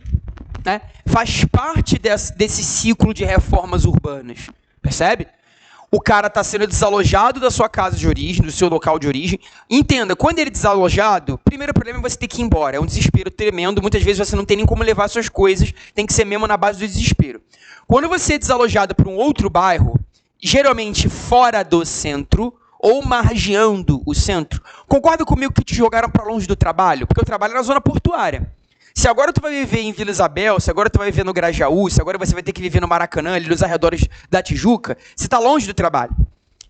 né? Faz parte desse ciclo de reformas urbanas, percebe? O cara está sendo desalojado da sua casa de origem, do seu local de origem. Entenda, quando ele é desalojado, o primeiro problema é você ter que ir embora. É um desespero tremendo. Muitas vezes você não tem nem como levar suas coisas. Tem que ser mesmo na base do desespero. Quando você é desalojado para um outro bairro, geralmente fora do centro ou margeando o centro, concorda comigo que te jogaram para longe do trabalho? Porque eu trabalho na zona portuária. Se agora tu vai viver em Vila Isabel, se agora tu vai viver no Grajaú, se agora você vai ter que viver no Maracanã, ali nos arredores da Tijuca, você está longe do trabalho.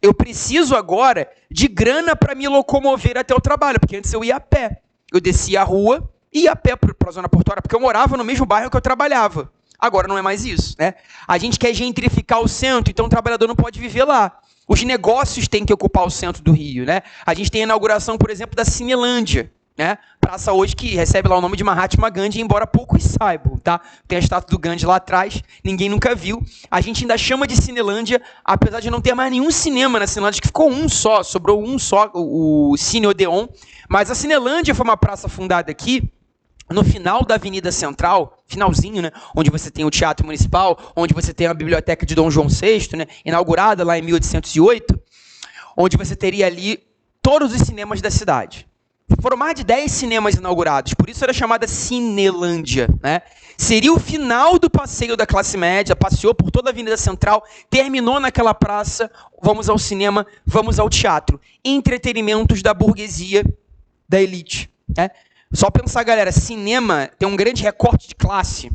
Eu preciso agora de grana para me locomover até o trabalho, porque antes eu ia a pé. Eu descia a rua e ia a pé para a zona portuária, porque eu morava no mesmo bairro que eu trabalhava. Agora não é mais isso, né? A gente quer gentrificar o centro, então o trabalhador não pode viver lá. Os negócios têm que ocupar o centro do Rio, né? A gente tem a inauguração, por exemplo, da Cinelândia, né? Praça hoje que recebe lá o nome de Mahatma Gandhi, embora poucos saibam, tá? Tem a estátua do Gandhi lá atrás, ninguém nunca viu. A gente ainda chama de Cinelândia, apesar de não ter mais nenhum cinema na Cinelândia, que ficou um só, sobrou um só, o Cine Odeon. Mas a Cinelândia foi uma praça fundada aqui, no final da Avenida Central, finalzinho, né, onde você tem o Teatro Municipal, onde você tem a Biblioteca de Dom João VI, né, inaugurada lá em 1808, onde você teria ali todos os cinemas da cidade. Foram mais de 10 cinemas inaugurados, por isso era chamada Cinelândia, né? Seria o final do passeio da classe média, passeou por toda a Avenida Central, terminou naquela praça, vamos ao cinema, vamos ao teatro. Entretenimentos da burguesia, da elite, né? Só pensar, galera, cinema tem um grande recorte de classe.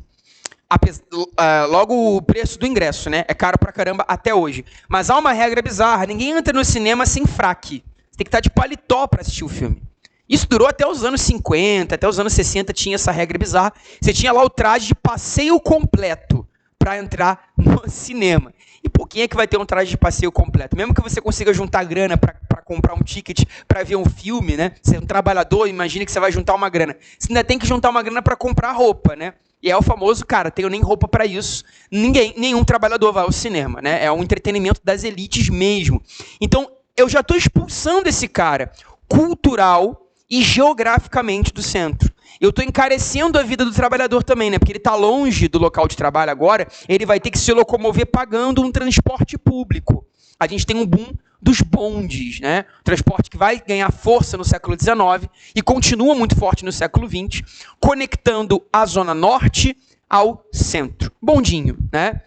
Logo o preço do ingresso, né? É caro pra caramba até hoje. Mas há uma regra bizarra, ninguém entra no cinema sem fraque. Você tem que estar de paletó para assistir o filme. Isso durou até os anos 50, até os anos 60 tinha essa regra bizarra. Você tinha lá o traje de passeio completo para entrar no cinema. E por quem é que vai ter um traje de passeio completo? Mesmo que você consiga juntar grana para comprar um ticket para ver um filme, né? Você é um trabalhador, imagina que você vai juntar uma grana. Você ainda tem que juntar uma grana para comprar roupa, né? E é o famoso, cara, tenho nem roupa para isso. Nenhum trabalhador vai ao cinema, né? É um entretenimento das elites mesmo. Então, eu já estou expulsando esse cara cultural e geograficamente do centro. Eu estou encarecendo a vida do trabalhador também, né? Porque ele está longe do local de trabalho agora, ele vai ter que se locomover pagando um transporte público. A gente tem um boom dos bondes, né? Transporte que vai ganhar força no século XIX e continua muito forte no século XX, conectando a Zona Norte ao centro. Bondinho, né?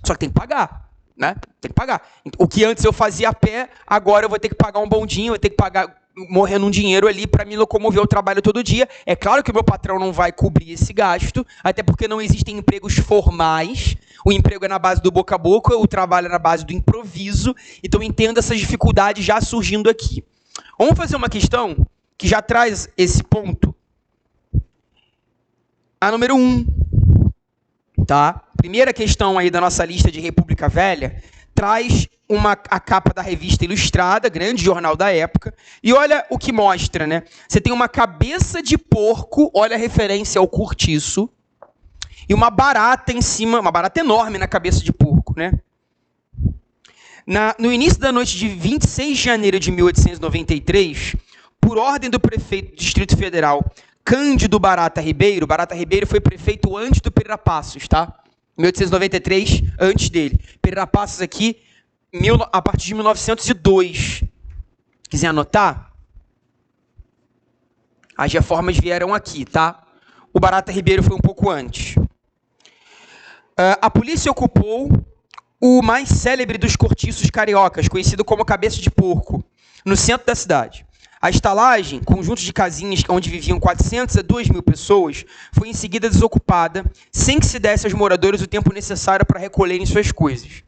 Só que tem que pagar, né? Tem que pagar. O que antes eu fazia a pé, agora eu vou ter que pagar um bondinho, vou ter que pagar morrendo um dinheiro ali para me locomover ao trabalho todo dia. É claro que o meu patrão não vai cobrir esse gasto, até porque não existem empregos formais. O emprego é na base do boca a boca, o trabalho é na base do improviso. Então, entendo essas dificuldades já surgindo aqui. Vamos fazer uma questão que já traz esse ponto. A número 1. Tá? Primeira questão aí da nossa lista de República Velha traz a capa da revista Ilustrada, grande jornal da época, e olha o que mostra, né? Você tem uma cabeça de porco, olha a referência ao cortiço, e uma barata em cima, uma barata enorme na cabeça de porco, né? No início da noite de 26 de janeiro de 1893, por ordem do prefeito do Distrito Federal, Cândido Barata Ribeiro foi prefeito antes do Pereira Passos, tá? 1893, antes dele. Pereira Passos aqui, a partir de 1902. Quiser anotar? As reformas vieram aqui, tá? O Barata Ribeiro foi um pouco antes. A polícia ocupou o mais célebre dos cortiços cariocas, conhecido como Cabeça de Porco, no centro da cidade. A estalagem, conjunto de casinhas onde viviam 400 a 2.000 pessoas, foi em seguida desocupada, sem que se desse aos moradores o tempo necessário para recolherem suas coisas.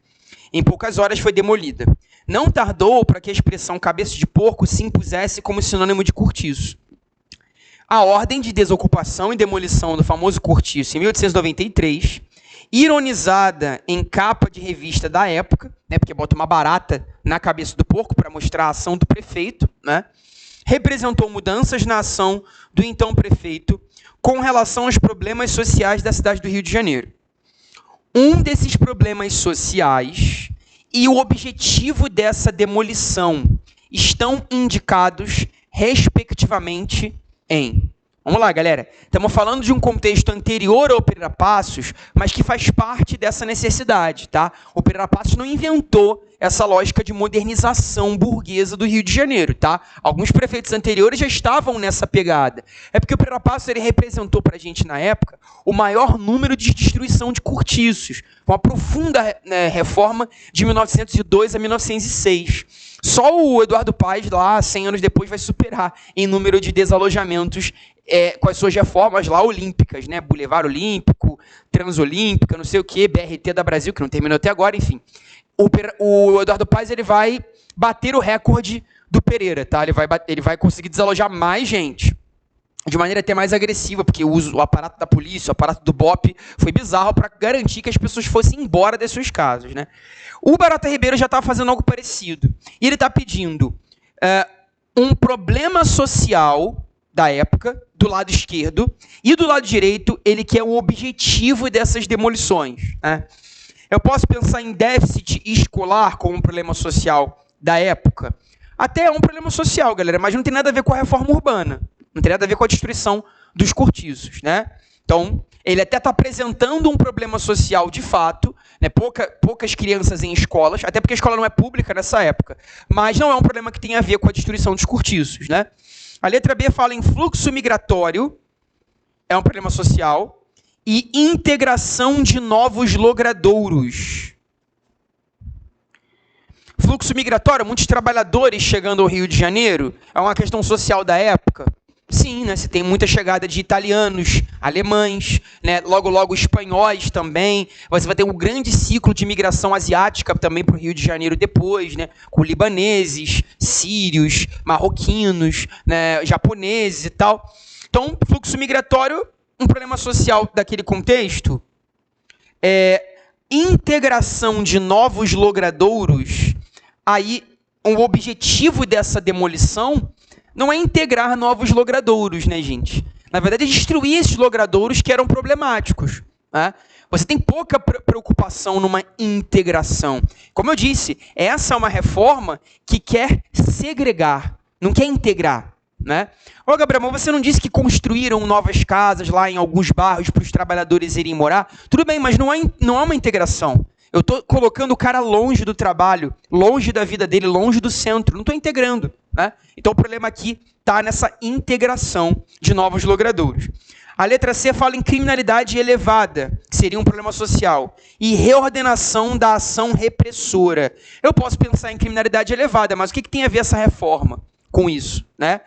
Em poucas horas foi demolida. Não tardou para que a expressão cabeça de porco se impusesse como sinônimo de cortiço. A ordem de desocupação e demolição do famoso cortiço em 1893, ironizada em capa de revista da época, né, porque bota uma barata na cabeça do porco para mostrar a ação do prefeito, né, representou mudanças na ação do então prefeito com relação aos problemas sociais da cidade do Rio de Janeiro. Um desses problemas sociais e o objetivo dessa demolição estão indicados, respectivamente, em... Vamos lá, galera. Estamos falando de um contexto anterior ao Pereira Passos, mas que faz parte dessa necessidade, tá? O Pereira Passos não inventou essa lógica de modernização burguesa do Rio de Janeiro, tá? Alguns prefeitos anteriores já estavam nessa pegada. É porque o Pereira Passos ele representou para a gente, na época, o maior número de destruição de cortiços. Uma profunda reforma de 1902 a 1906. Só o Eduardo Paes, lá, 100 anos depois, vai superar em número de desalojamentos com as suas reformas lá olímpicas, né? Boulevard Olímpico, Transolímpica, não sei o quê, BRT da Brasil, que não terminou até agora, enfim. O Eduardo Paes ele vai bater o recorde do Pereira, tá? Ele vai conseguir desalojar mais gente, de maneira até mais agressiva, porque o aparato da polícia, o aparato do BOP foi bizarro para garantir que as pessoas fossem embora das suas casas, né? O Barata Ribeiro já estava fazendo algo parecido. E ele está pedindo um problema social da época, do lado esquerdo, e do lado direito, ele quer o objetivo dessas demolições, né? Eu posso pensar em déficit escolar como um problema social da época. Até é um problema social, galera, mas não tem nada a ver com a reforma urbana. Não tem nada a ver com a destruição dos cortiços, né? Então, ele até está apresentando um problema social de fato, né? Poucas crianças em escolas, até porque a escola não é pública nessa época, mas não é um problema que tem a ver com a destruição dos cortiços, né? A letra B fala em fluxo migratório, é um problema social, e integração de novos logradouros. Fluxo migratório, muitos trabalhadores chegando ao Rio de Janeiro, é uma questão social da época. Sim, né? Você tem muita chegada de italianos, alemães, né? Logo espanhóis também. Você vai ter um grande ciclo de imigração asiática também para o Rio de Janeiro depois, né? Com libaneses, sírios, marroquinos, né? Japoneses e tal. Então, fluxo migratório, um problema social daquele contexto. Integração de novos logradouros. Aí, o objetivo dessa demolição não é integrar novos logradouros, né, gente? Na verdade, é destruir esses logradouros que eram problemáticos, né? Você tem pouca preocupação numa integração. Como eu disse, essa é uma reforma que quer segregar, não quer integrar, né? Ô, Gabriel, mas você não disse que construíram novas casas lá em alguns bairros para os trabalhadores irem morar? Tudo bem, mas não é uma integração. Eu estou colocando o cara longe do trabalho, longe da vida dele, longe do centro. Não estou integrando, né? Então, o problema aqui está nessa integração de novos logradouros. A letra C fala em criminalidade elevada, que seria um problema social, e reordenação da ação repressora. Eu posso pensar em criminalidade elevada, mas o que tem a ver essa reforma com isso, né?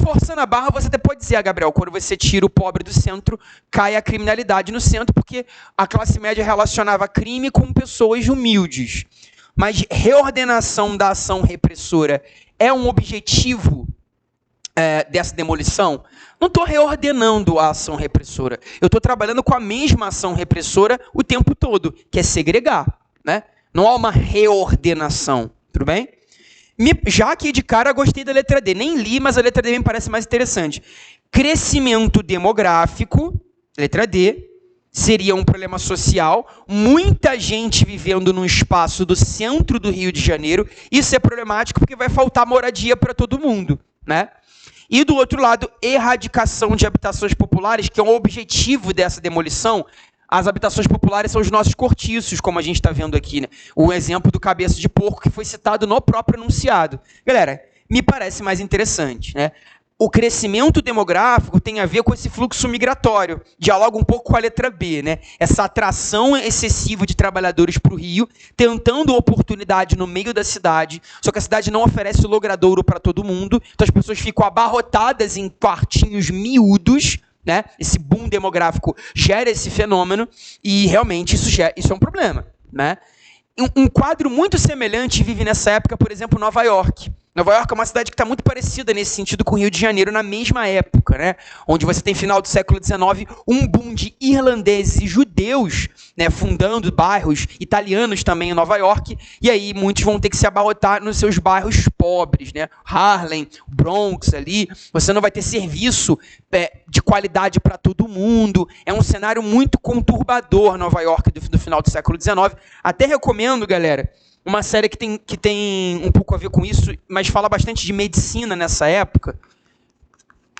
Forçando a barra, você até pode dizer, Gabriel, quando você tira o pobre do centro, cai a criminalidade no centro, porque a classe média relacionava crime com pessoas humildes. Mas reordenação da ação repressora é um objetivo dessa demolição? Não estou reordenando a ação repressora. Eu estou trabalhando com a mesma ação repressora o tempo todo, que é segregar, né? Não há uma reordenação, tudo bem? Já que de cara gostei da letra D. Nem li, mas a letra D me parece mais interessante. Crescimento demográfico, letra D, seria um problema social. Muita gente vivendo num espaço do centro do Rio de Janeiro. Isso é problemático porque vai faltar moradia para todo mundo, né? E do outro lado, erradicação de habitações populares, que é um objetivo dessa demolição. As habitações populares são os nossos cortiços, como a gente está vendo aqui, né? O exemplo do cabeça de porco que foi citado no próprio enunciado. Galera, me parece mais interessante, né? O crescimento demográfico tem a ver com esse fluxo migratório. Dialoga um pouco com a letra B, né? Essa atração excessiva de trabalhadores para o Rio, tentando oportunidade no meio da cidade, só que a cidade não oferece o logradouro para todo mundo, então as pessoas ficam abarrotadas em quartinhos miúdos, né? Esse boom demográfico gera esse fenômeno e realmente isso é um problema, né? Um quadro muito semelhante vive nessa época, por exemplo, Nova York. Nova York é uma cidade que está muito parecida nesse sentido com o Rio de Janeiro na mesma época, né? Onde você tem, final do século XIX, um boom de irlandeses e judeus, né, fundando bairros italianos também em Nova York, e aí muitos vão ter que se abarrotar nos seus bairros pobres, né? Harlem, Bronx ali, você não vai ter serviço de qualidade para todo mundo, é um cenário muito conturbador Nova York do final do século XIX. Até recomendo, galera, uma série que tem um pouco a ver com isso, mas fala bastante de medicina nessa época.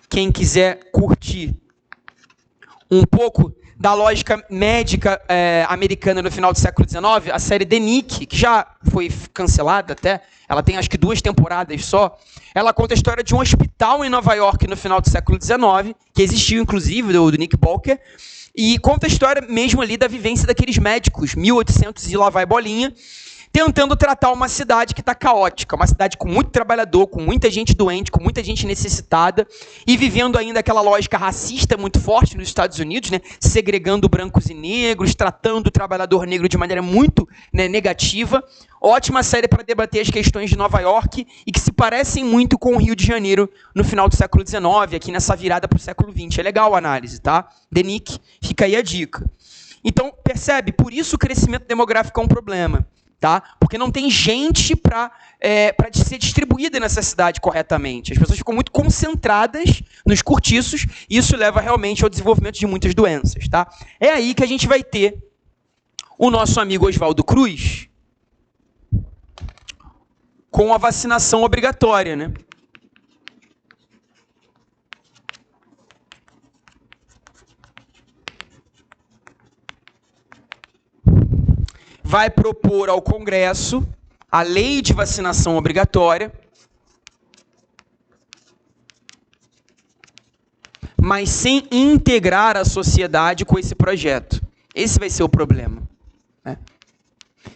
Quem quiser curtir um pouco da lógica médica americana no final do século XIX, a série The Nick, que já foi cancelada até, ela tem acho que 2 temporadas só, ela conta a história de um hospital em Nova York no final do século XIX, que existiu inclusive, do Nick Bowker, e conta a história mesmo ali da vivência daqueles médicos, 1800 e lá vai bolinha, tentando tratar uma cidade que está caótica, uma cidade com muito trabalhador, com muita gente doente, com muita gente necessitada, e vivendo ainda aquela lógica racista muito forte nos Estados Unidos, né, segregando brancos e negros, tratando o trabalhador negro de maneira muito, né, negativa. Ótima série para debater as questões de Nova York e que se parecem muito com o Rio de Janeiro no final do século XIX, aqui nessa virada para o século XX. É legal a análise, tá? The Nick, fica aí a dica. Então, percebe? Por isso o crescimento demográfico é um problema. Tá? Porque não tem gente para ser distribuída nessa cidade corretamente. As pessoas ficam muito concentradas nos cortiços e isso leva realmente ao desenvolvimento de muitas doenças. Tá? É aí que a gente vai ter o nosso amigo Oswaldo Cruz com a vacinação obrigatória, né? Vai propor ao Congresso a lei de vacinação obrigatória, mas sem integrar a sociedade com esse projeto. Esse vai ser o problema, né?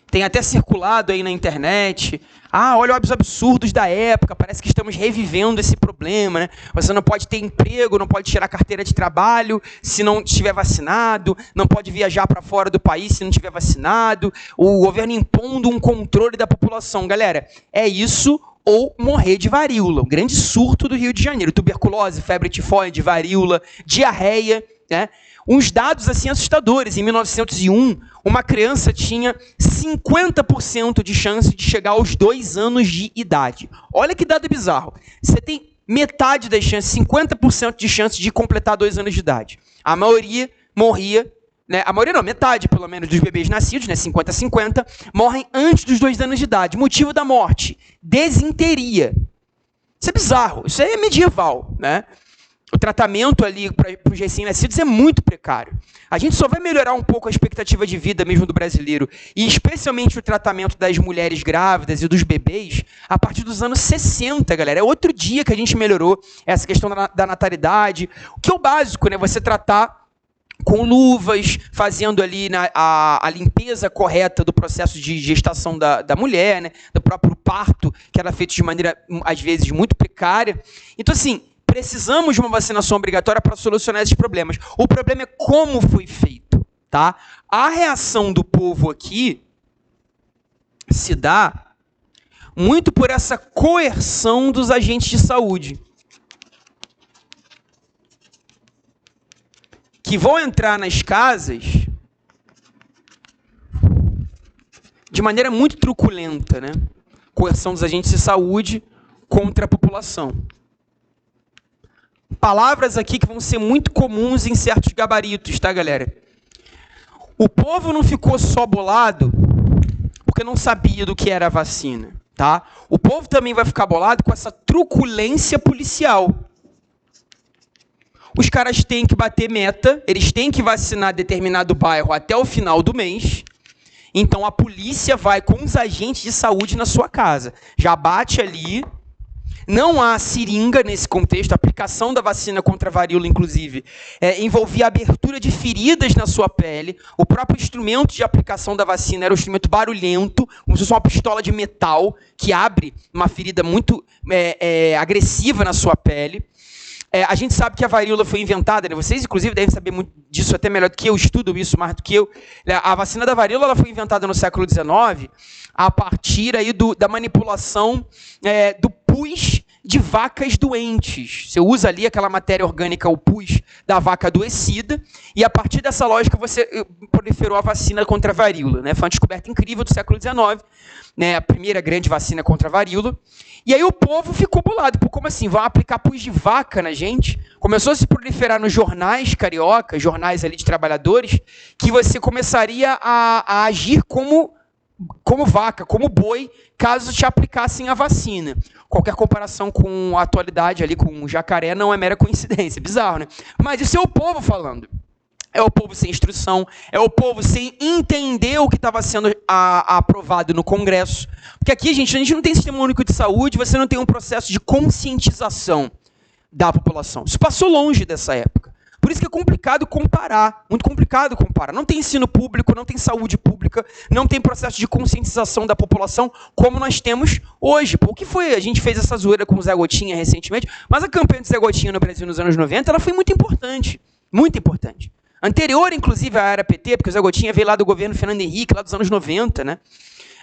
Tem até circulado aí na internet, olha os absurdos da época, parece que estamos revivendo esse problema, né? Você não pode ter emprego, não pode tirar carteira de trabalho se não estiver vacinado, não pode viajar para fora do país se não estiver vacinado, o governo impondo um controle da população. Galera, é isso ou morrer de varíola, um grande surto do Rio de Janeiro, tuberculose, febre tifoide, varíola, diarreia, né? Uns dados assim assustadores. Em 1901, uma criança tinha 50% de chance de chegar aos 2 anos de idade. Olha que dado bizarro. Você tem metade das chances, 50% de chance de completar 2 anos de idade. A maioria morria, né? A maioria não, metade pelo menos dos bebês nascidos, né? 50-50, morrem antes dos 2 anos de idade. Motivo da morte: desinteria. Isso é bizarro, isso é medieval, né? O tratamento ali para os recém-nascidos é muito precário. A gente só vai melhorar um pouco a expectativa de vida mesmo do brasileiro, e especialmente o tratamento das mulheres grávidas e dos bebês, a partir dos anos 60, galera. É outro dia que a gente melhorou essa questão da natalidade, o que é o básico, né? Você tratar com luvas, fazendo ali a limpeza correta do processo de gestação da mulher, né? Do próprio parto, que era feito de maneira, às vezes, muito precária. Então, assim, precisamos de uma vacinação obrigatória para solucionar esses problemas. O problema é como foi feito, tá? A reação do povo aqui se dá muito por essa coerção dos agentes de saúde, que vão entrar nas casas de maneira muito truculenta, né? Coerção dos agentes de saúde contra a população. Palavras aqui que vão ser muito comuns em certos gabaritos, tá, galera? O povo não ficou só bolado porque não sabia do que era a vacina, tá? O povo também vai ficar bolado com essa truculência policial. Os caras têm que bater meta, eles têm que vacinar determinado bairro até o final do mês. Então a polícia vai com os agentes de saúde na sua casa. Já bate ali. Não há seringa nesse contexto. A aplicação da vacina contra a varíola, inclusive, envolvia a abertura de feridas na sua pele. O próprio instrumento de aplicação da vacina era um instrumento barulhento, como se fosse uma pistola de metal que abre uma ferida muito agressiva na sua pele. A gente sabe que a varíola foi inventada, né? Vocês, inclusive, devem saber muito disso até melhor do que eu, estudo isso mais do que eu. A vacina da varíola ela foi inventada no século XIX a partir aí da manipulação do pus de vacas doentes. Você usa ali aquela matéria orgânica, o pus da vaca adoecida, e a partir dessa lógica você proliferou a vacina contra a varíola, né? Foi uma descoberta incrível do século XIX, né? A primeira grande vacina contra a varíola. E aí o povo ficou bolado. Pô, como assim? Vão aplicar pus de vaca na gente? Começou a se proliferar nos jornais cariocas, jornais ali de trabalhadores, que você começaria a agir como vaca, como boi, caso te aplicassem a vacina. Qualquer comparação com a atualidade ali, com o jacaré, não é mera coincidência. Bizarro, né? Mas isso é o povo falando. É o povo sem instrução, é o povo sem entender o que estava sendo aprovado no Congresso. Porque aqui, gente, a gente não tem sistema único de saúde, você não tem um processo de conscientização da população. Isso passou longe dessa época. Por isso que é complicado comparar, muito complicado comparar. Não tem ensino público, não tem saúde pública, não tem processo de conscientização da população como nós temos hoje. Pô, o que foi? A gente fez essa zoeira com o Zé Gotinha recentemente, mas a campanha do Zé Gotinha no Brasil nos anos 90, ela foi muito importante, muito importante. Anterior, inclusive, à era PT, porque o Zé Gotinha veio lá do governo Fernando Henrique, lá dos anos 90, né?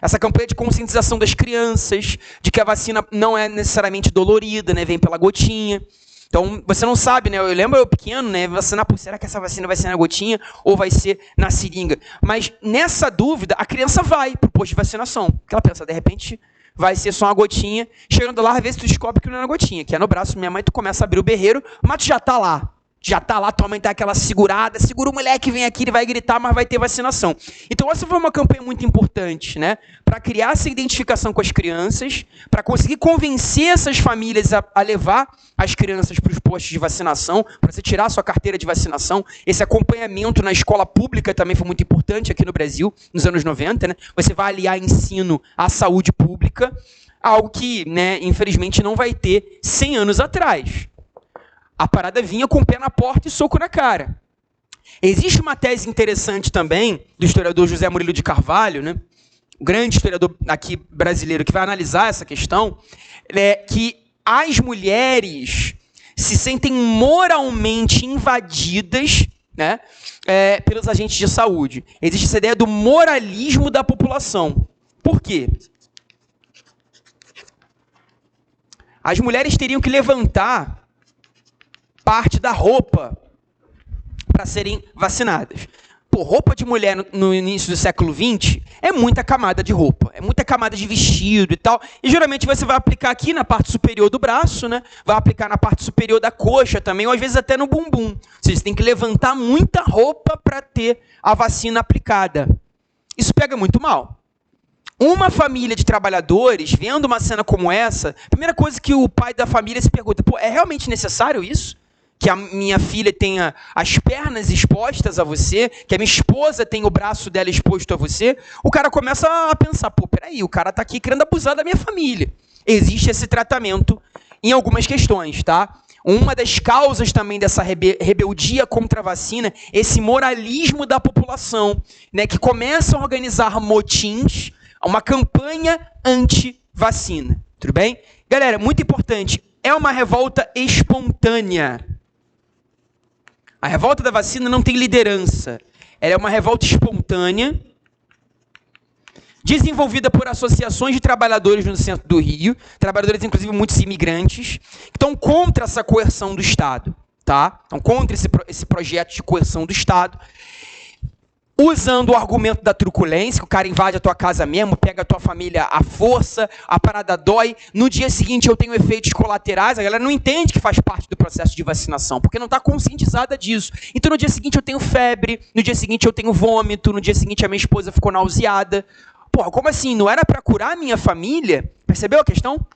Essa campanha de conscientização das crianças, de que a vacina não é necessariamente dolorida, né? Vem pela gotinha. Então, você não sabe, né? Eu lembro eu pequeno, né? Vacinar, pô, será que essa vacina vai ser na gotinha ou vai ser na seringa? Mas, nessa dúvida, a criança vai pro posto de vacinação. Porque ela pensa, de repente, vai ser só uma gotinha. Chegando lá, às vezes tu descobre que não é na gotinha, que é no braço. Minha mãe, tu começa a abrir o berreiro, mas tu já tá lá. Já tá lá, tua mãe tá aquela segurada, segura o moleque, vem aqui, ele vai gritar, mas vai ter vacinação. Então essa foi uma campanha muito importante, né? Para criar essa identificação com as crianças, para conseguir convencer essas famílias a levar as crianças para os postos de vacinação, para você tirar a sua carteira de vacinação. Esse acompanhamento na escola pública também foi muito importante aqui no Brasil, nos anos 90, né? Você vai aliar ensino à saúde pública, algo que, né, infelizmente não vai ter 100 anos atrás. A parada vinha com o pé na porta e soco na cara. Existe uma tese interessante também do historiador José Murilo de Carvalho, né? O grande historiador aqui brasileiro que vai analisar essa questão, que as mulheres se sentem moralmente invadidas, né, pelos agentes de saúde. Existe essa ideia do moralismo da população. Por quê? As mulheres teriam que levantar parte da roupa para serem vacinadas. Pô, roupa de mulher no início do século XX é muita camada de roupa, é muita camada de vestido e tal. E geralmente você vai aplicar aqui na parte superior do braço, né? Vai aplicar na parte superior da coxa também, ou às vezes até no bumbum. Ou seja, você tem que levantar muita roupa para ter a vacina aplicada. Isso pega muito mal. Uma família de trabalhadores, vendo uma cena como essa, a primeira coisa que o pai da família se pergunta, pô, é realmente necessário isso? Que a minha filha tenha as pernas expostas a você, que a minha esposa tenha o braço dela exposto a você, o cara começa a pensar, pô, peraí, o cara tá aqui querendo abusar da minha família. Existe esse tratamento em algumas questões, tá? Uma das causas também dessa rebeldia contra a vacina, esse moralismo da população, né, que começa a organizar motins, uma campanha anti-vacina. Tudo bem? Galera, muito importante, é uma revolta espontânea. A revolta da vacina não tem liderança. Ela é uma revolta espontânea, desenvolvida por associações de trabalhadores no centro do Rio, trabalhadores, inclusive, muitos imigrantes, que estão contra essa coerção do Estado, tá? Estão contra esse projeto de coerção do Estado, usando o argumento da truculência, que o cara invade a tua casa mesmo, pega a tua família à força, a parada dói, no dia seguinte eu tenho efeitos colaterais, a galera não entende que faz parte do processo de vacinação, porque não está conscientizada disso. Então no dia seguinte eu tenho febre, no dia seguinte eu tenho vômito, no dia seguinte a minha esposa ficou nauseada. Porra, como assim? Não era para curar a minha família? Percebeu a questão?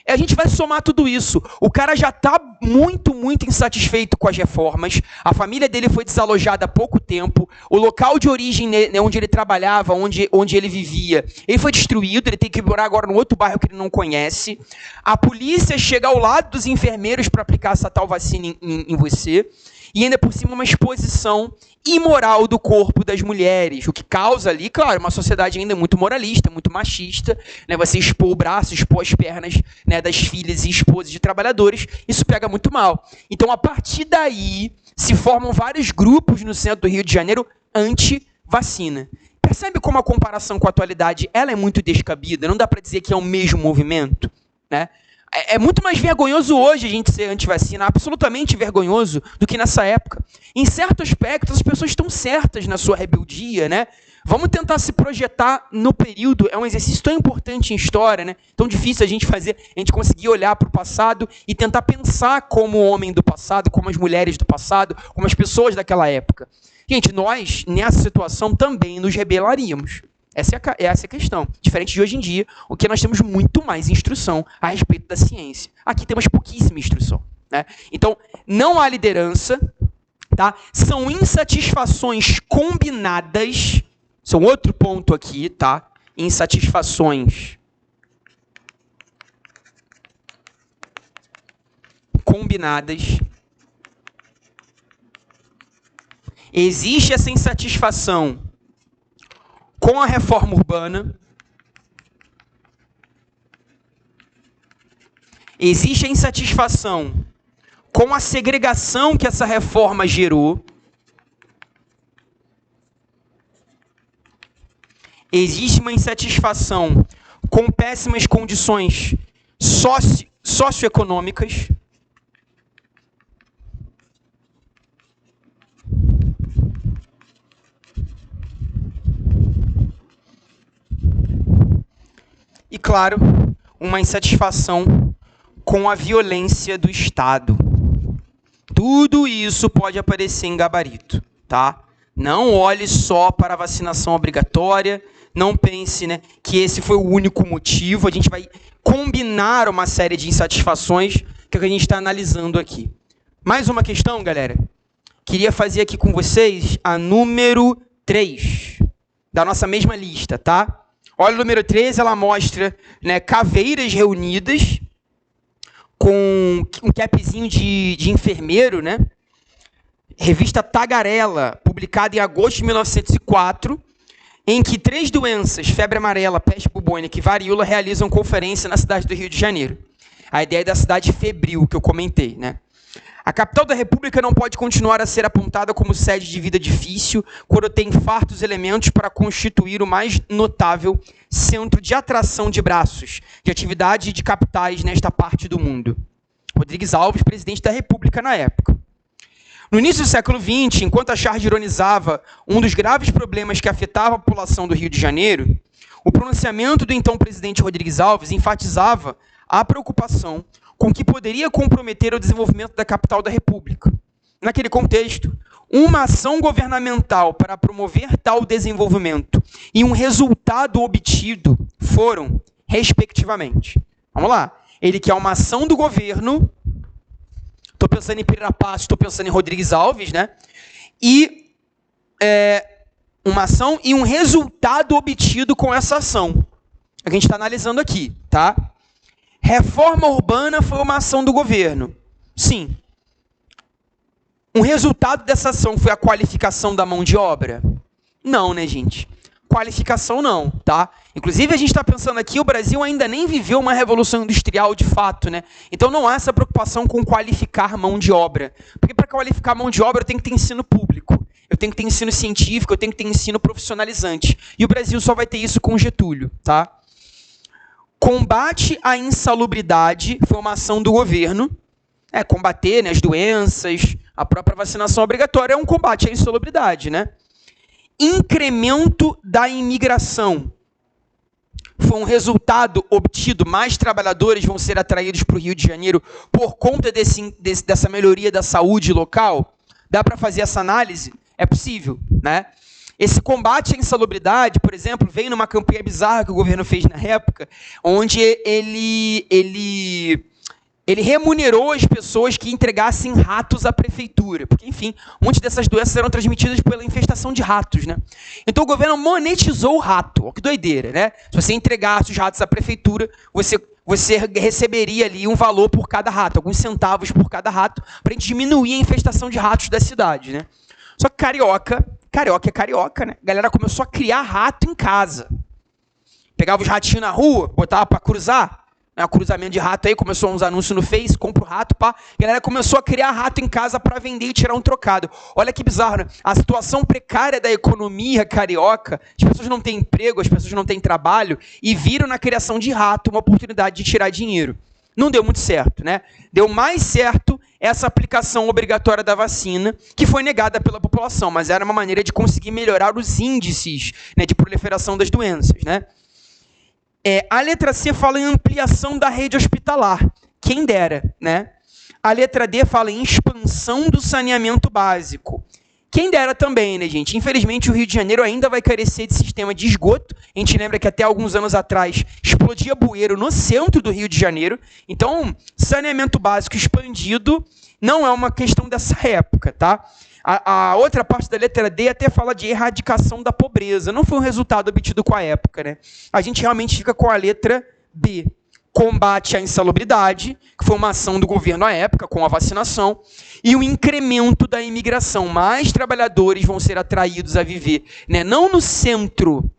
A gente vai somar tudo isso. O cara já está muito insatisfeito com as reformas. A família dele foi desalojada há pouco tempo. O local de origem, né, onde ele trabalhava, onde ele vivia, ele foi destruído. Ele tem que morar agora num outro bairro que ele não conhece. A polícia chega ao lado dos enfermeiros para aplicar essa tal vacina em você. E ainda por cima uma exposição imoral do corpo das mulheres, o que causa ali, claro, uma sociedade ainda muito moralista, muito machista, né? Você expor o braço, expor as pernas, né, das filhas e esposas de trabalhadores, isso pega muito mal. Então, a partir daí, se formam vários grupos no centro do Rio de Janeiro anti-vacina. Percebe como a comparação com a atualidade ela é muito descabida? Não dá para dizer que é o mesmo movimento, né? É muito mais vergonhoso hoje a gente ser anti-vacina, absolutamente vergonhoso, do que nessa época. Em certo aspecto, as pessoas estão certas na sua rebeldia, né? Vamos tentar se projetar no período, é um exercício tão importante em história, né? Tão difícil a gente fazer, a gente conseguir olhar para o passado e tentar pensar como o homem do passado, como as mulheres do passado, como as pessoas daquela época. Gente, nós, nessa situação, também nos rebelaríamos. Essa é a questão. Diferente de hoje em dia, o que nós temos muito mais instrução a respeito da ciência. Aqui temos pouquíssima instrução, né? Então, não há liderança, tá? São insatisfações combinadas. São outro ponto aqui, tá? Insatisfações combinadas. Existe essa insatisfação com a reforma urbana, existe a insatisfação com a segregação que essa reforma gerou, existe uma insatisfação com péssimas condições socioeconômicas, e, claro, uma insatisfação com a violência do Estado. Tudo isso pode aparecer em gabarito, tá? Não olhe só para a vacinação obrigatória, não pense, né, que esse foi o único motivo. A gente vai combinar uma série de insatisfações que a gente está analisando aqui. Mais uma questão, galera. Queria fazer aqui com vocês a número 3 da nossa mesma lista, tá? Olha o número 13, ela mostra, né, caveiras reunidas com um capzinho de enfermeiro, né? Revista Tagarela, publicada em agosto de 1904, em que 3 doenças, febre amarela, peste bubônica e varíola, realizam conferência na cidade do Rio de Janeiro. A ideia da cidade febril, que eu comentei, né? A capital da República não pode continuar a ser apontada como sede de vida difícil quando tem fartos elementos para constituir o mais notável centro de atração de braços, de atividade de capitais nesta parte do mundo. Rodrigues Alves, presidente da República na época. No início do século XX, enquanto a charge ironizava um dos graves problemas que afetava a população do Rio de Janeiro, o pronunciamento do então presidente Rodrigues Alves enfatizava a preocupação com que poderia comprometer o desenvolvimento da capital da República. Naquele contexto, uma ação governamental para promover tal desenvolvimento e um resultado obtido foram, respectivamente. Vamos lá. Ele quer uma ação do governo, estou pensando em Pereira Passos, estou pensando em Rodrigues Alves, né? E uma ação e um resultado obtido com essa ação. A gente está analisando aqui, tá? Reforma urbana foi uma ação do governo. Sim. Um resultado dessa ação foi a qualificação da mão de obra? Não, né, gente? Qualificação não, tá? Inclusive, a gente está pensando aqui, o Brasil ainda nem viveu uma revolução industrial de fato, né? Então, não há essa preocupação com qualificar mão de obra. Porque para qualificar mão de obra, eu tenho que ter ensino público, eu tenho que ter ensino científico, eu tenho que ter ensino profissionalizante. E o Brasil só vai ter isso com Getúlio, tá? Combate à insalubridade foi uma ação do governo. Combater, né, as doenças, a própria vacinação obrigatória é um combate à insalubridade, né? Incremento da imigração foi um resultado obtido, mais trabalhadores vão ser atraídos para o Rio de Janeiro por conta dessa melhoria da saúde local? Dá para fazer essa análise? É possível, né? Esse combate à insalubridade, por exemplo, veio numa campanha bizarra que o governo fez na época, onde ele remunerou as pessoas que entregassem ratos à prefeitura. Porque, enfim, muitas dessas doenças eram transmitidas pela infestação de ratos, né? Então, o governo monetizou o rato. Olha que doideira, né? Se você entregasse os ratos à prefeitura, você receberia ali um valor por cada rato, alguns centavos por cada rato, para a gente diminuir a infestação de ratos da cidade, né? Só que carioca é carioca, né? A galera começou a criar rato em casa. Pegava os ratinhos na rua, botava para cruzar, cruzamento de rato aí, começou uns anúncios no Face, compra o rato, pá. A galera começou a criar rato em casa para vender e tirar um trocado. Olha que bizarro, né? A situação precária da economia carioca, as pessoas não têm emprego, as pessoas não têm trabalho, e viram na criação de rato uma oportunidade de tirar dinheiro. Não deu muito certo, né? Deu mais certo essa aplicação obrigatória da vacina, que foi negada pela população, mas era uma maneira de conseguir melhorar os índices, né, de proliferação das doenças, né? A letra C fala em ampliação da rede hospitalar. Quem dera, né? A letra D fala em expansão do saneamento básico. Quem dera também, né, gente? Infelizmente, o Rio de Janeiro ainda vai carecer de sistema de esgoto. A gente lembra que até alguns anos atrás explodia bueiro no centro do Rio de Janeiro. Então, saneamento básico expandido não é uma questão dessa época, tá? A outra parte da letra D até fala de erradicação da pobreza. Não foi um resultado obtido com a época, né? A gente realmente fica com a letra B. Combate à insalubridade, que foi uma ação do governo à época, com a vacinação, e o incremento da imigração. Mais trabalhadores vão ser atraídos a viver, né? Não no centro,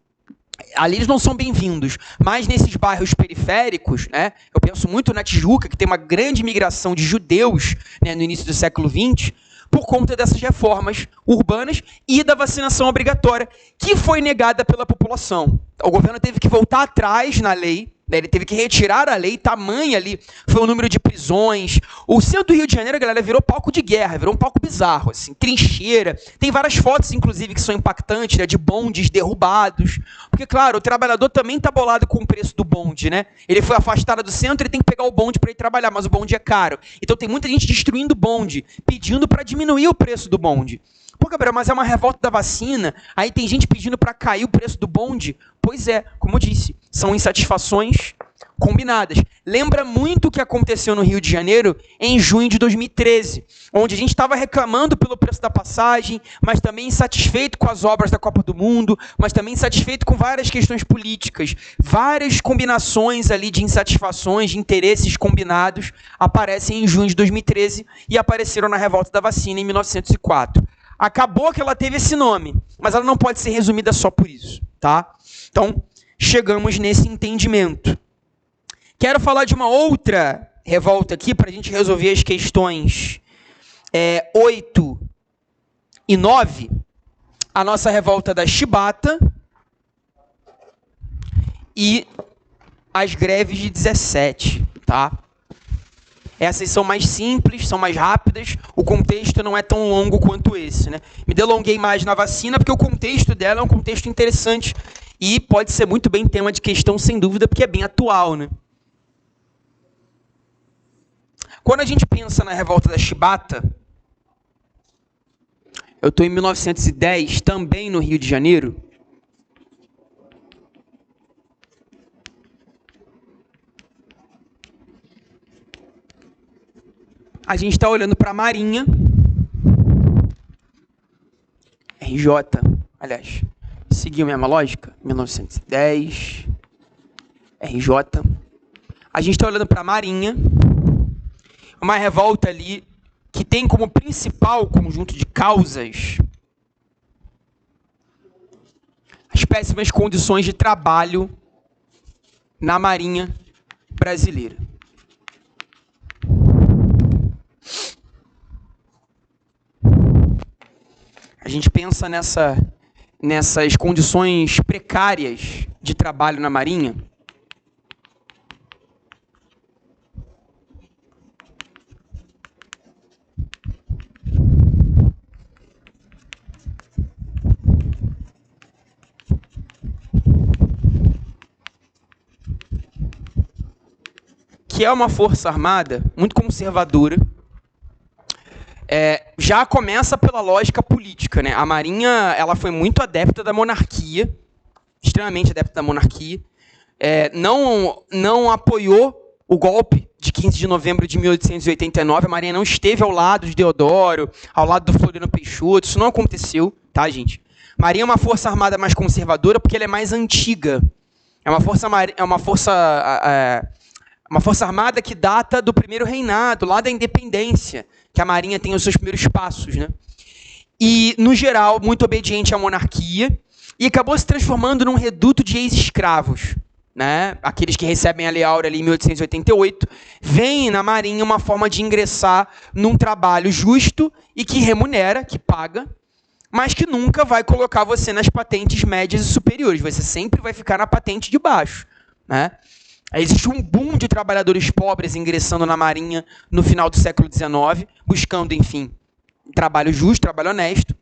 ali eles não são bem-vindos, mas nesses bairros periféricos, né? Eu penso muito na Tijuca, que tem uma grande imigração de judeus, né, no início do século XX, por conta dessas reformas urbanas e da vacinação obrigatória, que foi negada pela população. O governo teve que voltar atrás na lei, né? Ele teve que retirar a lei, tamanho ali foi o número de prisões. O centro do Rio de Janeiro, galera, virou palco de guerra, virou um palco bizarro, assim, trincheira. Tem várias fotos, inclusive, que são impactantes, né, de bondes derrubados. Porque, claro, o trabalhador também está bolado com o preço do bonde, né? Ele foi afastado do centro, ele tem que pegar o bonde para ir trabalhar, mas o bonde é caro. Então tem muita gente destruindo o bonde, pedindo para diminuir o preço do bonde. Pô, Gabriel, mas é uma revolta da vacina, aí tem gente pedindo para cair o preço do bonde. Pois é, como eu disse, são insatisfações combinadas. Lembra muito o que aconteceu no Rio de Janeiro em junho de 2013, onde a gente estava reclamando pelo preço da passagem, mas também insatisfeito com as obras da Copa do Mundo, mas também insatisfeito com várias questões políticas. Várias combinações ali de insatisfações, de interesses combinados, aparecem em junho de 2013 e apareceram na revolta da vacina em 1904. Acabou que ela teve esse nome, mas ela não pode ser resumida só por isso, tá? Então, chegamos nesse entendimento. Quero falar de uma outra revolta aqui, para a gente resolver as questões 8 e 9. A nossa revolta da chibata e as greves de 17, tá? Essas são mais simples, são mais rápidas, o contexto não é tão longo quanto esse, né? Me delonguei mais na vacina porque o contexto dela é um contexto interessante e pode ser muito bem tema de questão, sem dúvida, porque é bem atual, né? Quando a gente pensa na revolta da chibata, eu estou em 1910, também no Rio de Janeiro. A gente está olhando para a Marinha, RJ, aliás, seguiu a mesma lógica, 1910, RJ. A gente está olhando para a Marinha, uma revolta ali que tem como principal conjunto de causas as péssimas condições de trabalho na Marinha brasileira. A gente pensa nessas condições precárias de trabalho na Marinha. Que é uma força armada muito conservadora, já começa pela lógica política, né? A Marinha, ela foi muito adepta da monarquia, extremamente adepta da monarquia, não apoiou o golpe de 15 de novembro de 1889, a Marinha não esteve ao lado de Deodoro, ao lado do Floriano Peixoto, isso não aconteceu, tá, gente? A Marinha é uma força armada mais conservadora porque ela é mais antiga, é uma força armada que data do primeiro reinado, lá da independência, que a Marinha tem os seus primeiros passos, né? E, no geral, muito obediente à monarquia, e acabou se transformando num reduto de ex-escravos, né? Aqueles que recebem a Lei Áurea ali em 1888, veem na Marinha uma forma de ingressar num trabalho justo e que remunera, que paga, mas que nunca vai colocar você nas patentes médias e superiores, você sempre vai ficar na patente de baixo, né? Existe um boom de trabalhadores pobres ingressando na Marinha no final do século XIX, buscando, enfim, trabalho justo, trabalho honesto.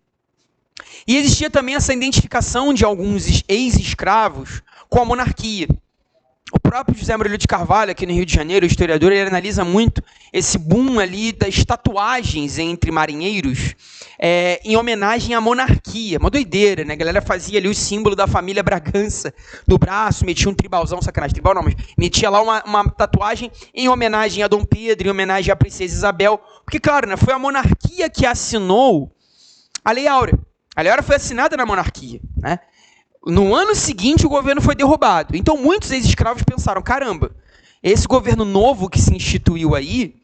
E existia também essa identificação de alguns ex-escravos com a monarquia. O próprio José Murilo de Carvalho, aqui no Rio de Janeiro, o historiador, ele analisa muito esse boom ali das tatuagens entre marinheiros em homenagem à monarquia. Uma doideira, né? A galera fazia ali o símbolo da família Bragança no braço, metia um tribalzão, sacanagem, tribal não, mas metia lá uma tatuagem em homenagem a Dom Pedro, em homenagem à princesa Isabel. Porque, claro, né, foi a monarquia que assinou a Lei Áurea. A Lei Áurea foi assinada na monarquia, né? No ano seguinte, o governo foi derrubado. Então, muitos ex-escravos pensaram, caramba, esse governo novo que se instituiu aí,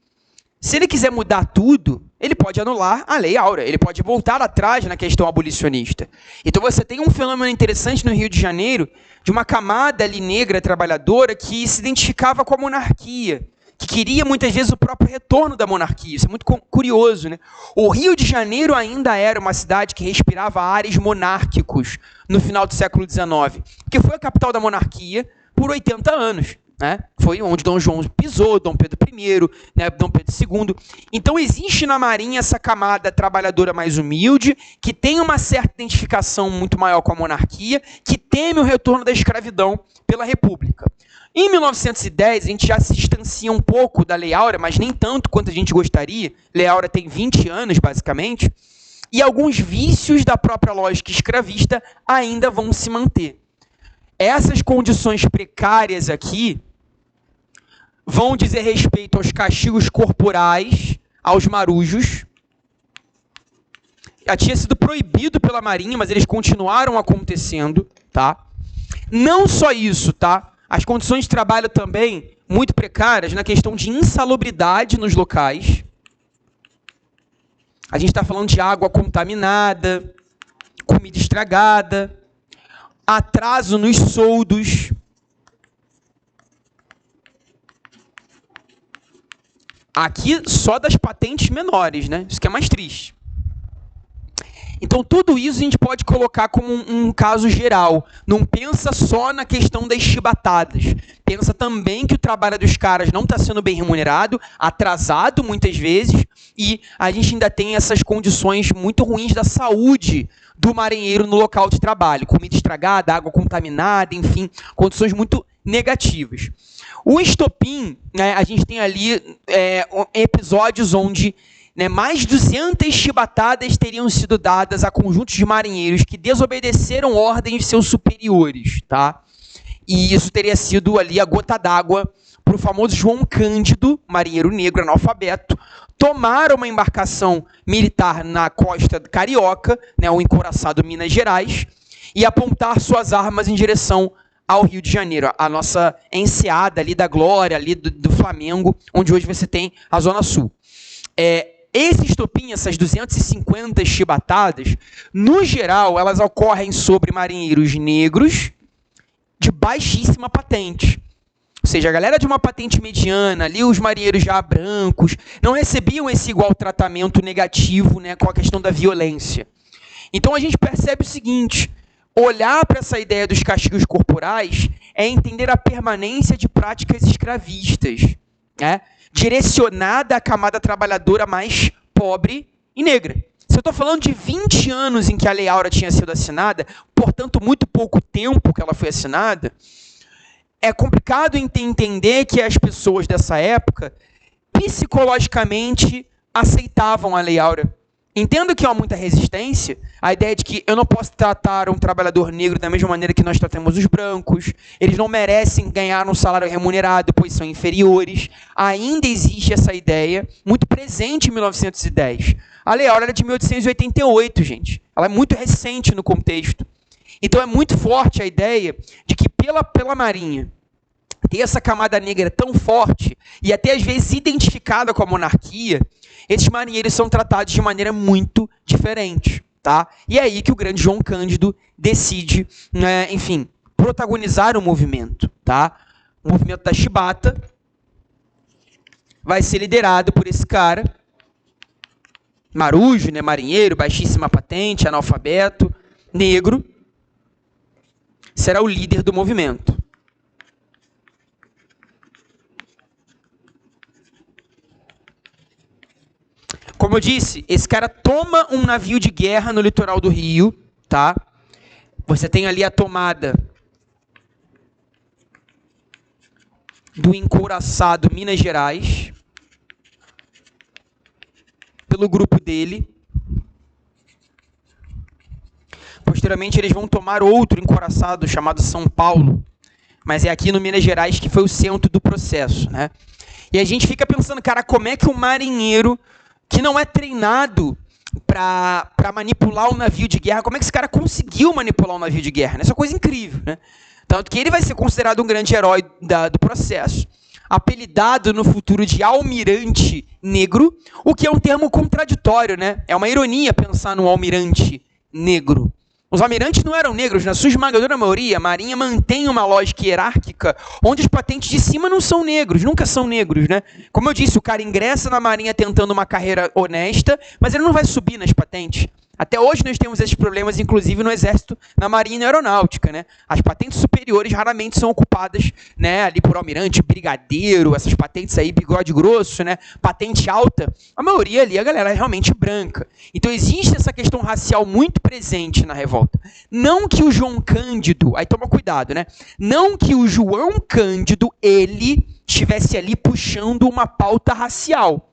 se ele quiser mudar tudo, ele pode anular a Lei Áurea, ele pode voltar atrás na questão abolicionista. Então, você tem um fenômeno interessante no Rio de Janeiro, de uma camada ali negra trabalhadora que se identificava com a monarquia, que queria muitas vezes o próprio retorno da monarquia. Isso é muito curioso, né? O Rio de Janeiro ainda era uma cidade que respirava ares monárquicos no final do século XIX, porque foi a capital da monarquia por 80 anos. Né? Foi onde Dom João pisou, Dom Pedro I, né, Dom Pedro II. Então existe na Marinha essa camada trabalhadora mais humilde, que tem uma certa identificação muito maior com a monarquia, que teme o retorno da escravidão pela República. Em 1910, a gente já se distancia um pouco da Lei Áurea, mas nem tanto quanto a gente gostaria. A Lei Áurea tem 20 anos, basicamente, e alguns vícios da própria lógica escravista ainda vão se manter. Essas condições precárias aqui vão dizer respeito aos castigos corporais, aos marujos. Já tinha sido proibido pela Marinha, mas eles continuaram acontecendo, tá? Não só isso, tá? As condições de trabalho também muito precárias na questão de insalubridade nos locais. A gente está falando de água contaminada, comida estragada, atraso nos soldos. Aqui só das patentes menores, né? Isso que é mais triste. Então, tudo isso a gente pode colocar como um caso geral. Não pensa só na questão das chibatadas. Pensa também que o trabalho dos caras não está sendo bem remunerado, atrasado muitas vezes, e a gente ainda tem essas condições muito ruins da saúde do marinheiro no local de trabalho. Comida estragada, água contaminada, enfim, condições muito negativas. O estopim, né, a gente tem ali episódios onde mais de 200 chibatadas teriam sido dadas a conjuntos de marinheiros que desobedeceram ordens de seus superiores, tá? E isso teria sido ali a gota d'água para o famoso João Cândido, marinheiro negro analfabeto, tomar uma embarcação militar na costa carioca, né, o encouraçado Minas Gerais, e apontar suas armas em direção ao Rio de Janeiro, a nossa enseada ali da Glória, ali do Flamengo, onde hoje você tem a Zona Sul. Esse estopim, essas 250 chibatadas, no geral, elas ocorrem sobre marinheiros negros de baixíssima patente. Ou seja, a galera de uma patente mediana, ali os marinheiros já brancos, não recebiam esse igual tratamento negativo, né, com a questão da violência. Então a gente percebe o seguinte: olhar para essa ideia dos castigos corporais é entender a permanência de práticas escravistas, né, direcionada à camada trabalhadora mais pobre e negra. Se eu estou falando de 20 anos em que a Lei Áurea tinha sido assinada, portanto, muito pouco tempo que ela foi assinada, é complicado entender que as pessoas dessa época psicologicamente aceitavam a Lei Áurea. Entendo que há muita resistência, a ideia de que eu não posso tratar um trabalhador negro da mesma maneira que nós tratamos os brancos, eles não merecem ganhar um salário remunerado, pois são inferiores. Ainda existe essa ideia, muito presente em 1910. A Lei Áurea é de 1888, gente. Ela é muito recente no contexto. Então é muito forte a ideia de que pela Marinha ter essa camada negra tão forte e até às vezes identificada com a monarquia, esses marinheiros são tratados de maneira muito diferente, tá? E é aí que o grande João Cândido decide, enfim, protagonizar o movimento, tá? O movimento da chibata vai ser liderado por esse cara, marujo, né, marinheiro, baixíssima patente, analfabeto, negro, será o líder do movimento. Como eu disse, esse cara toma um navio de guerra no litoral do Rio, tá? Você tem ali a tomada do encouraçado Minas Gerais, pelo grupo dele. Posteriormente, eles vão tomar outro encouraçado chamado São Paulo, mas é aqui no Minas Gerais que foi o centro do processo, né? E a gente fica pensando, cara, como é que o marinheiro que não é treinado para manipular um navio de guerra, como é que esse cara conseguiu manipular um navio de guerra? Essa é uma coisa incrível, né? Tanto que ele vai ser considerado um grande herói do processo, apelidado no futuro de almirante negro, o que é um termo contraditório, né? É uma ironia pensar no almirante negro. Os almirantes não eram negros, na sua esmagadora maioria. A Marinha mantém uma lógica hierárquica onde os patentes de cima não são negros, nunca são negros, né? Como eu disse, o cara ingressa na Marinha tentando uma carreira honesta, mas ele não vai subir nas patentes. Até hoje nós temos esses problemas, inclusive no Exército, na Marinha e na Aeronáutica, né? As patentes superiores raramente são ocupadas, né, ali por almirante, brigadeiro, essas patentes aí, bigode grosso, né? Patente alta, a maioria ali, a galera é realmente branca. Então existe essa questão racial muito presente na revolta. Não que o João Cândido, aí toma cuidado, né? Não que o João Cândido, ele estivesse ali puxando uma pauta racial.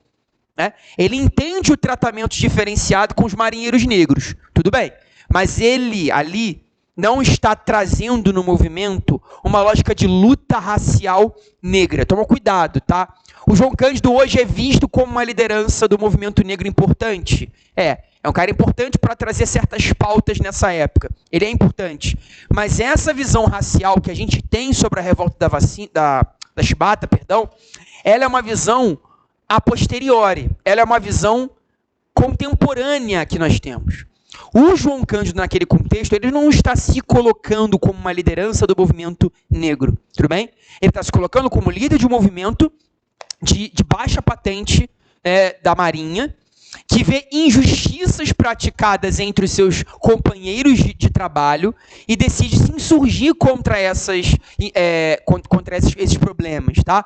Ele entende o tratamento diferenciado com os marinheiros negros, tudo bem, mas ele ali não está trazendo no movimento uma lógica de luta racial negra. Toma cuidado, tá? O João Cândido hoje é visto como uma liderança do movimento negro importante. É um cara importante para trazer certas pautas nessa época. Ele é importante, mas essa visão racial que a gente tem sobre a revolta da chibata, ela é uma visão a posteriori, ela é uma visão contemporânea que nós temos. O João Cândido, naquele contexto, ele não está se colocando como uma liderança do movimento negro, tudo bem? Ele está se colocando como líder de um movimento de baixa patente da Marinha, que vê injustiças praticadas entre os seus companheiros de trabalho e decide se insurgir contra esses problemas, tá?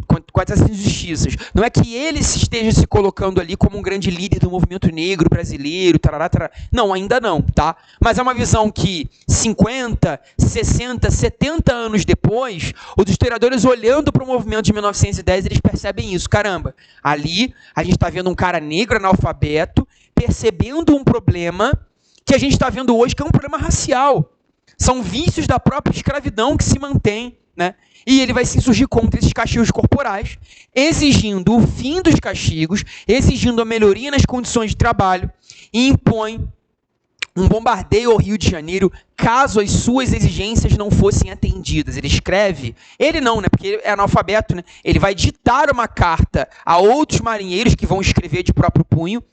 Contra essas injustiças. Não é que ele esteja se colocando ali como um grande líder do movimento negro brasileiro, tarará, tarará. Não, ainda não, tá? Mas é uma visão que 50, 60, 70 anos depois, os historiadores olhando para o movimento de 1910, eles percebem isso. Caramba, ali a gente está vendo um cara negro, analfabeto, percebendo um problema que a gente está vendo hoje, que é um problema racial. São vícios da própria escravidão que se mantém, né? E ele vai se insurgir contra esses castigos corporais, exigindo o fim dos castigos, exigindo a melhoria nas condições de trabalho, e impõe um bombardeio ao Rio de Janeiro caso as suas exigências não fossem atendidas. Ele escreve, ele não, né, porque ele é analfabeto, né, ele vai ditar uma carta a outros marinheiros que vão escrever de próprio punho,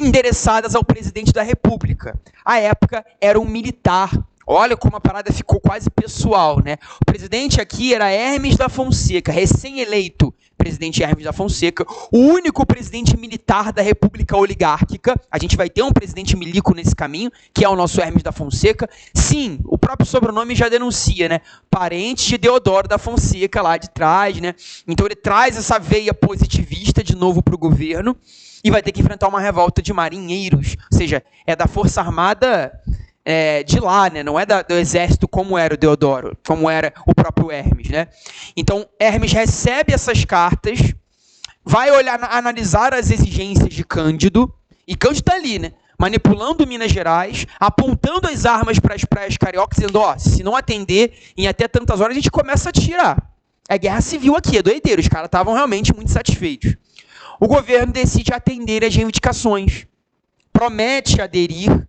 endereçadas ao presidente da República. À época, era um militar. Olha como a parada ficou quase pessoal, né? O presidente aqui era Hermes da Fonseca, recém-eleito presidente Hermes da Fonseca, o único presidente militar da República Oligárquica. A gente vai ter um presidente milico nesse caminho, que é o nosso Hermes da Fonseca. Sim, o próprio sobrenome já denuncia, né? Parente de Deodoro da Fonseca, lá de trás, né? Então ele traz essa veia positivista de novo para o governo e vai ter que enfrentar uma revolta de marinheiros, ou seja, é da Força Armada de lá, né? Não é do exército como era o Deodoro, como era o próprio Hermes, né? Então, Hermes recebe essas cartas, vai analisar as exigências de Cândido, e Cândido está ali, né? Manipulando Minas Gerais, apontando as armas para as praias cariocas, dizendo, se não atender, em até tantas horas a gente começa a atirar. É guerra civil aqui, é doideiro, os caras estavam realmente muito satisfeitos. O governo decide atender às reivindicações, promete aderir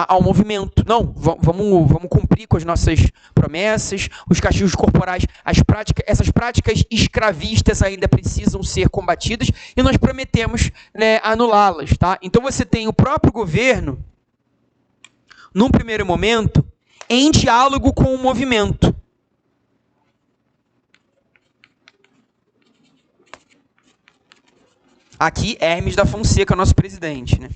ao movimento. Não, vamos cumprir com as nossas promessas, os castigos corporais, essas práticas escravistas ainda precisam ser combatidas e nós prometemos, né, anulá-las. Tá? Então você tem o próprio governo, num primeiro momento, em diálogo com o movimento. Aqui, Hermes da Fonseca, nosso presidente, né?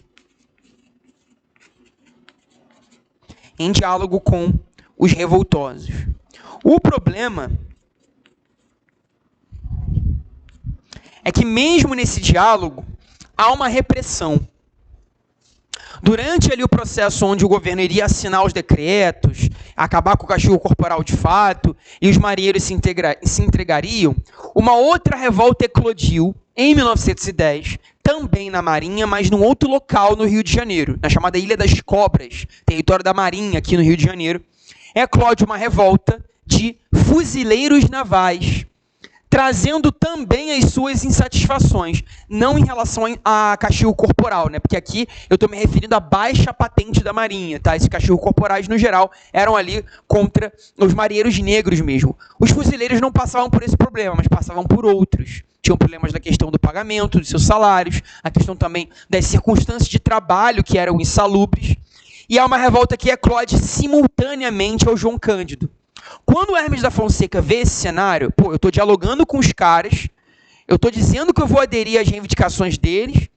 Em diálogo com os revoltosos. O problema é que mesmo nesse diálogo há uma repressão. Durante ali o processo onde o governo iria assinar os decretos, acabar com o castigo corporal de fato, e os marinheiros se entregariam, uma outra revolta eclodiu em 1910, também na Marinha, mas num outro local no Rio de Janeiro, na chamada Ilha das Cobras, território da Marinha aqui no Rio de Janeiro. Eclode uma revolta de fuzileiros navais, trazendo também as suas insatisfações, não em relação a castigo corporal, né? Porque aqui eu estou me referindo à baixa patente da Marinha, tá? Esses castigos corporais, no geral, eram ali contra os marinheiros negros mesmo. Os fuzileiros não passavam por esse problema, mas passavam por outros. Tinham problemas na questão do pagamento dos seus salários, a questão também das circunstâncias de trabalho que eram insalubres, e há uma revolta que eclode simultaneamente ao João Cândido. Quando o Hermes da Fonseca vê esse cenário, eu estou dialogando com os caras, eu estou dizendo que eu vou aderir às reivindicações deles,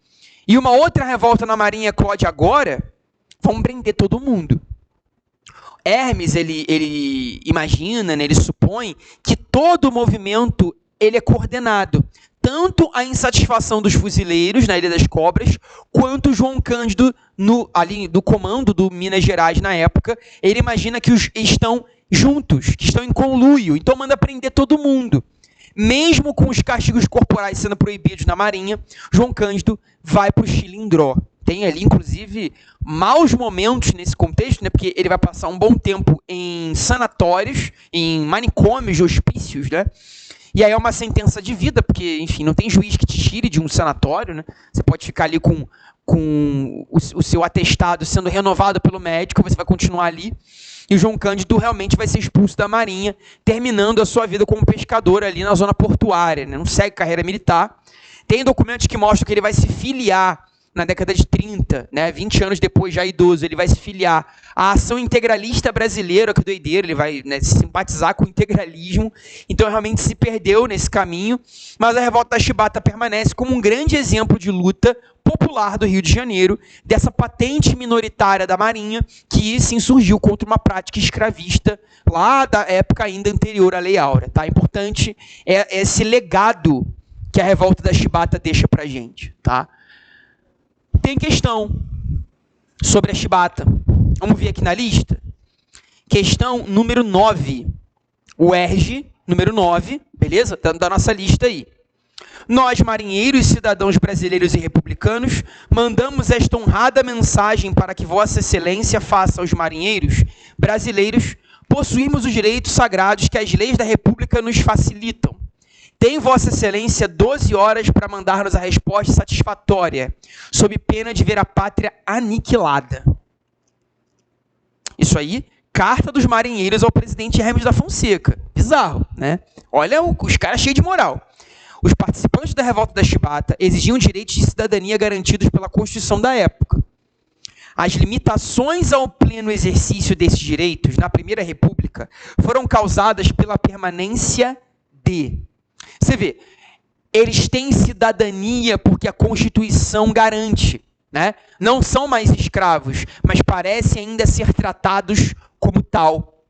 e uma outra revolta na Marinha eclode agora, vão prender todo mundo. Hermes, ele imagina, né, ele supõe que todo o movimento ele é coordenado. Tanto a insatisfação dos fuzileiros na Ilha das Cobras, quanto João Cândido, ali do comando do Minas Gerais na época, ele imagina que estão juntos, que estão em conluio, então manda prender todo mundo. Mesmo com os castigos corporais sendo proibidos na Marinha, João Cândido vai para o Chilindró. Tem ali, inclusive, maus momentos nesse contexto, né? Porque ele vai passar um bom tempo em sanatórios, em manicômios de hospícios, né? E aí é uma sentença de vida, porque, enfim, não tem juiz que te tire de um sanatório, né? Você pode ficar ali com o seu atestado sendo renovado pelo médico, você vai continuar ali. E o João Cândido realmente vai ser expulso da Marinha, terminando a sua vida como pescador ali na zona portuária, né? Não segue carreira militar. Tem documentos que mostram que ele vai se filiar na década de 30, né? 20 anos depois, já idoso, ele vai se filiar à Ação Integralista Brasileira, que doideira, ele vai, né, simpatizar com o integralismo. Então realmente se perdeu nesse caminho, mas a Revolta da Chibata permanece como um grande exemplo de luta popular do Rio de Janeiro, dessa patente minoritária da Marinha que se insurgiu contra uma prática escravista lá da época ainda anterior à Lei Áurea. Tá? Importante é esse legado que a Revolta da Chibata deixa pra gente. Tá? Tem questão sobre a chibata. Vamos ver aqui na lista. Questão número 9. O ERG, número 9, beleza? Da nossa lista aí. Nós, marinheiros, cidadãos brasileiros e republicanos, mandamos esta honrada mensagem para que Vossa Excelência faça aos marinheiros brasileiros possuirmos os direitos sagrados que as leis da República nos facilitam. Tem Vossa Excelência 12 horas para mandar-nos a resposta satisfatória, sob pena de ver a pátria aniquilada. Isso aí, carta dos marinheiros ao presidente Hermes da Fonseca. Bizarro, né? Olha os caras cheios de moral. Os participantes da revolta da Chibata exigiam direitos de cidadania garantidos pela Constituição da época. As limitações ao pleno exercício desses direitos na Primeira República foram causadas pela permanência de... Você vê, eles têm cidadania porque a Constituição garante, né? Não são mais escravos, mas parecem ainda ser tratados como tal.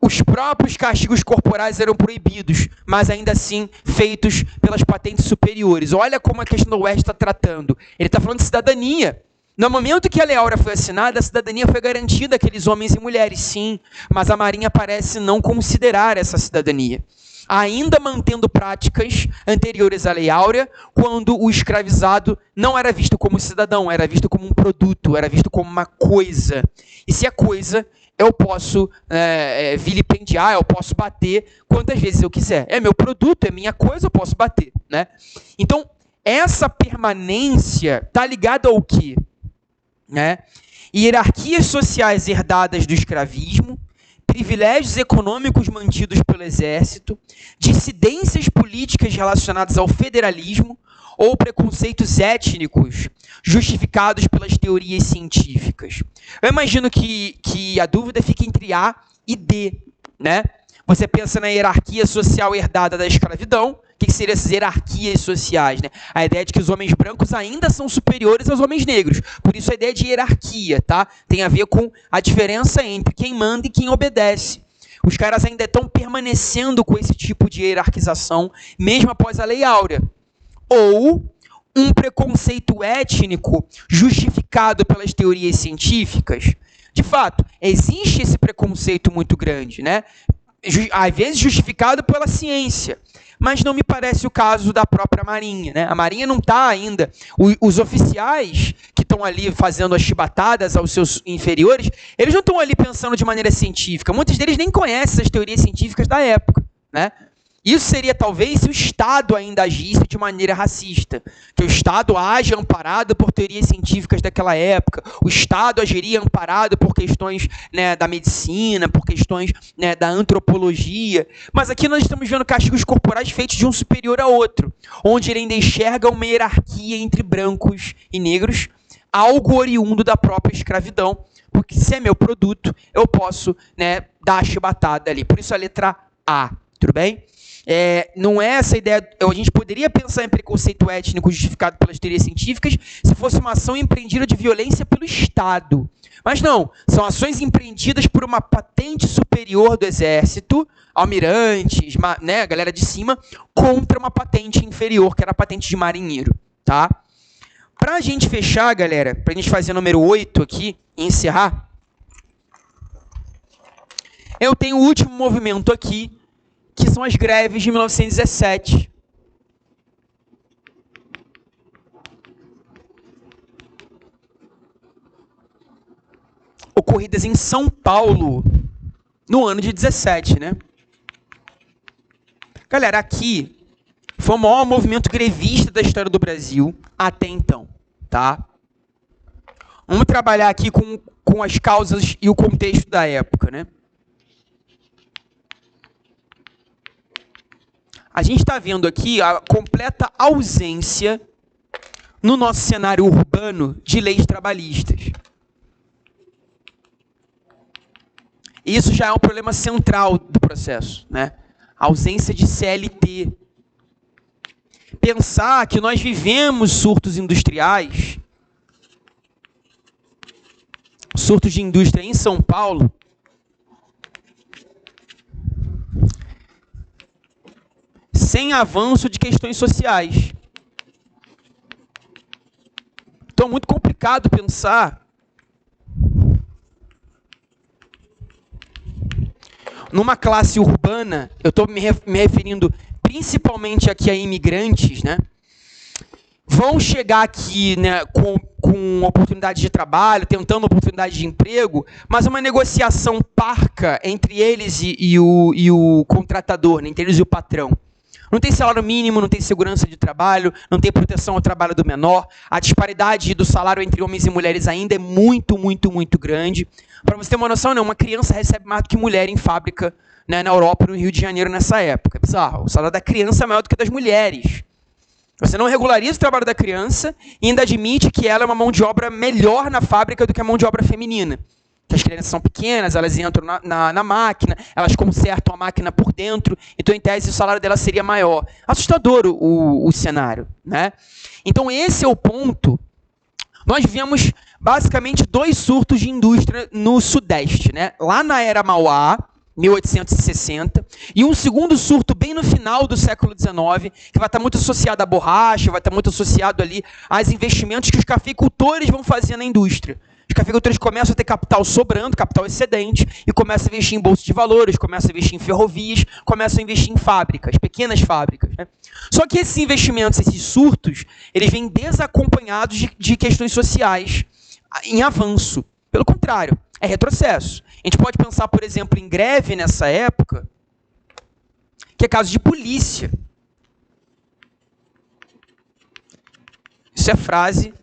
Os próprios castigos corporais eram proibidos, mas ainda assim feitos pelas patentes superiores. Olha como a questão do Oeste está tratando. Ele está falando de cidadania. No momento que a Lei Áurea foi assinada, a cidadania foi garantida àqueles homens e mulheres, sim, mas a Marinha parece não considerar essa cidadania, ainda mantendo práticas anteriores à Lei Áurea, quando o escravizado não era visto como cidadão, era visto como um produto, era visto como uma coisa. E se é coisa, eu posso vilipendiar, eu posso bater quantas vezes eu quiser. É meu produto, é minha coisa, eu posso bater, né? Então, essa permanência está ligada ao quê? Né? Hierarquias sociais herdadas do escravismo, privilégios econômicos mantidos pelo exército, dissidências políticas relacionadas ao federalismo ou preconceitos étnicos justificados pelas teorias científicas. Eu imagino que a dúvida fica entre A e D, né? Você pensa na hierarquia social herdada da escravidão. O que seriam essas hierarquias sociais, né? A ideia de que os homens brancos ainda são superiores aos homens negros. Por isso a ideia de hierarquia, tá? Tem a ver com a diferença entre quem manda e quem obedece. Os caras ainda estão permanecendo com esse tipo de hierarquização, mesmo após a Lei Áurea. Ou um preconceito étnico justificado pelas teorias científicas. De fato, existe esse preconceito muito grande, né? Às vezes justificado pela ciência, mas não me parece o caso da própria Marinha, né? A Marinha não está ainda... Os oficiais que estão ali fazendo as chibatadas aos seus inferiores, eles não estão ali pensando de maneira científica. Muitos deles nem conhecem as teorias científicas da época, né? Isso seria talvez se o Estado ainda agisse de maneira racista, que o Estado age amparado por teorias científicas daquela época, o Estado agiria amparado por questões, né, da medicina, por questões, né, da antropologia. Mas aqui nós estamos vendo castigos corporais feitos de um superior a outro, onde ele ainda enxerga uma hierarquia entre brancos e negros, algo oriundo da própria escravidão, porque se é meu produto, eu posso, né, dar a chibatada ali. Por isso a letra A, tudo bem? Não é essa ideia... A gente poderia pensar em preconceito étnico justificado pelas teorias científicas se fosse uma ação empreendida de violência pelo Estado. Mas não, são ações empreendidas por uma patente superior do Exército, almirantes, né, a galera de cima, contra uma patente inferior, que era a patente de marinheiro. Tá? Para a gente fechar, galera, para a gente fazer o número 8 aqui e encerrar, eu tenho o último movimento aqui, que são as greves de 1917. Ocorridas em São Paulo, no ano de 17, né? Galera, aqui foi o maior movimento grevista da história do Brasil até então, tá? Vamos trabalhar aqui com as causas e o contexto da época, né? A gente está vendo aqui a completa ausência no nosso cenário urbano de leis trabalhistas. E isso já é um problema central do processo, né? A ausência de CLT. Pensar que nós vivemos surtos industriais, surtos de indústria em São Paulo, sem avanço de questões sociais. Então é muito complicado pensar numa classe urbana. Eu estou me referindo principalmente aqui a imigrantes, né? Vão chegar aqui, né, com oportunidade de trabalho, tentando oportunidade de emprego, mas uma negociação parca entre eles e o contratador, né, entre eles e o patrão. Não tem salário mínimo, não tem segurança de trabalho, não tem proteção ao trabalho do menor. A disparidade do salário entre homens e mulheres ainda é muito, muito, muito grande. Para você ter uma noção, uma criança recebe mais do que mulher em fábrica, né, na Europa, no Rio de Janeiro, nessa época. É bizarro. O salário da criança é maior do que o das mulheres. Você não regulariza o trabalho da criança e ainda admite que ela é uma mão de obra melhor na fábrica do que a mão de obra feminina. Que as crianças são pequenas, elas entram na máquina, elas consertam a máquina por dentro, então, em tese, o salário dela seria maior. Assustador o cenário, né? Então, esse é o ponto. Nós vivemos, basicamente, 2 surtos de indústria no Sudeste, né? Lá na Era Mauá, 1860, e um segundo surto bem no final do século XIX, que vai estar muito associado à borracha, vai estar muito associado ali aos investimentos que os cafeicultores vão fazer na indústria. Os cafeicultores começam a ter capital sobrando, capital excedente, e começam a investir em bolsa de valores, começam a investir em ferrovias, começam a investir em fábricas, pequenas fábricas, né? Só que esses investimentos, esses surtos, eles vêm desacompanhados de questões sociais em avanço. Pelo contrário, é retrocesso. A gente pode pensar, por exemplo, em greve nessa época, que é caso de polícia. Isso é frase.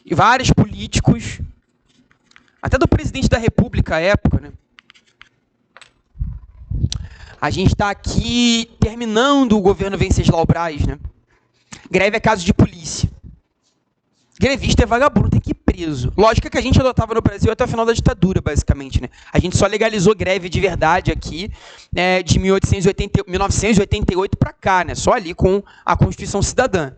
E vários políticos, até do presidente da República à época, né? A gente está aqui terminando o governo Venceslau Braz, né? Greve é caso de polícia. Grevista é vagabundo, tem que ir preso. Lógica que a gente adotava no Brasil até o final da ditadura, basicamente, né? A gente só legalizou greve de verdade aqui, de 1988 para cá, né? Só ali com a Constituição Cidadã.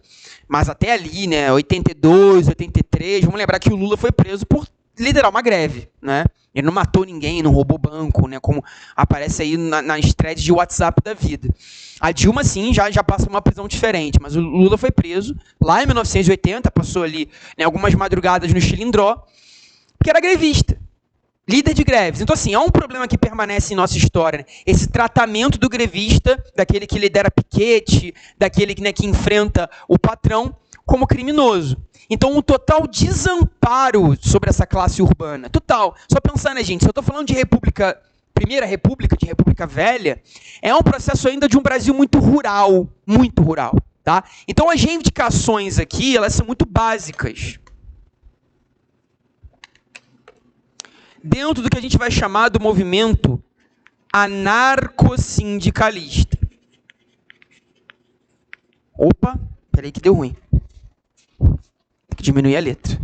Mas até ali, né, 82, 83, vamos lembrar que o Lula foi preso por liderar uma greve, né? Ele não matou ninguém, não roubou banco, né, como aparece aí nas threads de WhatsApp da vida. A Dilma, sim, já passa uma prisão diferente, mas o Lula foi preso lá em 1980, passou ali, né, algumas madrugadas no Chilindró, porque era grevista. Líder de greves. Então, assim, há um problema que permanece em nossa história, né? Esse tratamento do grevista, daquele que lidera piquete, daquele que, né, que enfrenta o patrão, como criminoso. Então, um total desamparo sobre essa classe urbana. Total. Só pensar, né, gente? Se eu estou falando de Primeira República, de República Velha, é um processo ainda de um Brasil muito rural. Muito rural. Tá? Então, as reivindicações aqui, elas são muito básicas. Dentro do que a gente vai chamar do movimento anarcossindicalista. Opa, peraí que deu ruim. Tem que diminuir a letra.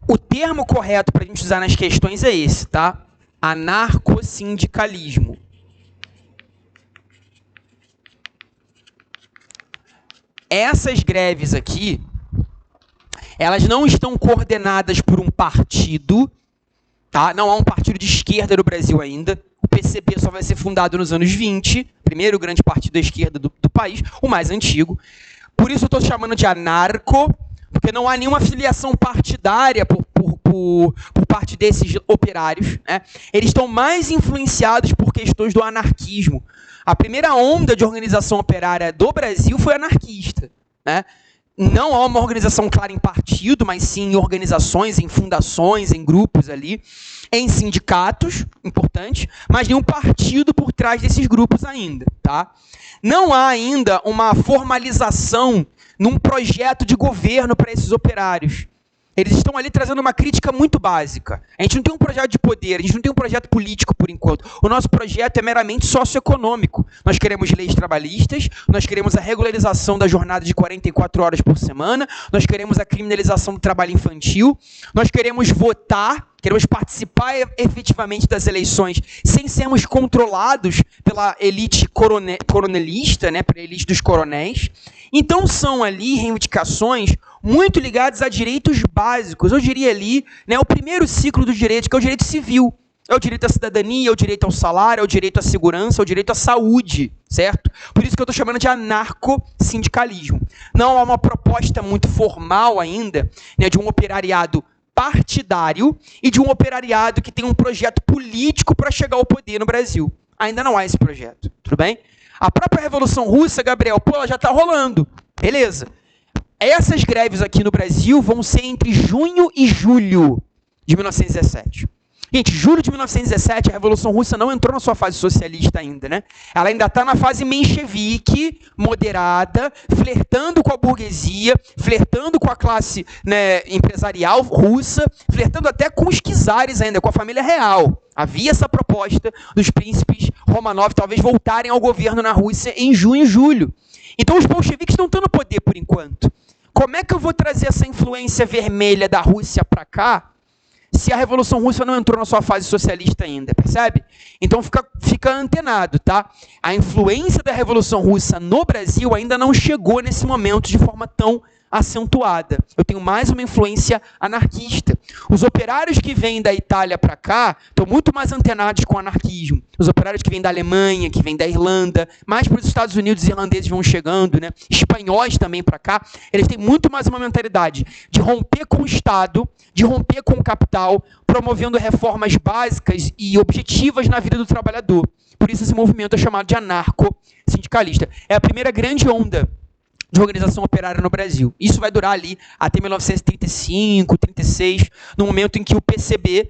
O termo correto para a gente usar nas questões é esse, tá? Anarcossindicalismo. Essas greves aqui, elas não estão coordenadas por um partido, tá? Não há um partido de esquerda no Brasil ainda. O PCB só vai ser fundado nos anos 20, primeiro grande partido da esquerda do país, o mais antigo. Por isso eu estou chamando de anarco, porque não há nenhuma filiação partidária por parte desses operários, né? Eles estão mais influenciados por questões do anarquismo. A primeira onda de organização operária do Brasil foi anarquista, né? Não há uma organização clara em partido, mas sim em organizações, em fundações, em grupos ali, em sindicatos, importante, mas nenhum partido por trás desses grupos ainda, tá? Não há ainda uma formalização num projeto de governo para esses operários. Eles estão ali trazendo uma crítica muito básica. A gente não tem um projeto de poder, a gente não tem um projeto político por enquanto. O nosso projeto é meramente socioeconômico. Nós queremos leis trabalhistas, nós queremos a regularização da jornada de 44 horas por semana, nós queremos a criminalização do trabalho infantil, nós queremos votar, queremos participar efetivamente das eleições sem sermos controlados pela elite coronelista, né, pela elite dos coronéis. Então são ali reivindicações muito ligadas a direitos básicos. Eu diria ali, né, o primeiro ciclo dos direitos, que é o direito civil. É o direito à cidadania, é o direito ao salário, é o direito à segurança, é o direito à saúde, certo? Por isso que eu estou chamando de anarcossindicalismo. Não há uma proposta muito formal ainda, né, de um operariado partidário e de um operariado que tem um projeto político para chegar ao poder no Brasil. Ainda não há esse projeto, tudo bem? A própria Revolução Russa, Gabriel, ela já está rolando, beleza. Essas greves aqui no Brasil vão ser entre junho e julho de 1917. Gente, julho de 1917, a Revolução Russa não entrou na sua fase socialista ainda, né? Ela ainda está na fase menchevique, moderada, flertando com a burguesia, flertando com a classe, né, empresarial russa, flertando até com os czares ainda, com a família real. Havia essa proposta dos príncipes Romanov talvez voltarem ao governo na Rússia em junho e julho. Então os bolcheviques não estão no poder por enquanto. Como é que eu vou trazer essa influência vermelha da Rússia para cá, se a Revolução Russa não entrou na sua fase socialista ainda, percebe? Então fica antenado, tá? A influência da Revolução Russa no Brasil ainda não chegou nesse momento de forma tão acentuada. Eu tenho mais uma influência anarquista. Os operários que vêm da Itália para cá estão muito mais antenados com o anarquismo. Os operários que vêm da Alemanha, que vêm da Irlanda, mais para os Estados Unidos, os irlandeses vão chegando, né? Espanhóis também para cá, eles têm muito mais uma mentalidade de romper com o Estado, de romper com o capital, promovendo reformas básicas e objetivas na vida do trabalhador. Por isso esse movimento é chamado de anarco-sindicalista. É a primeira grande onda de organização operária no Brasil. Isso vai durar ali até 1935, 36, no momento em que o PCB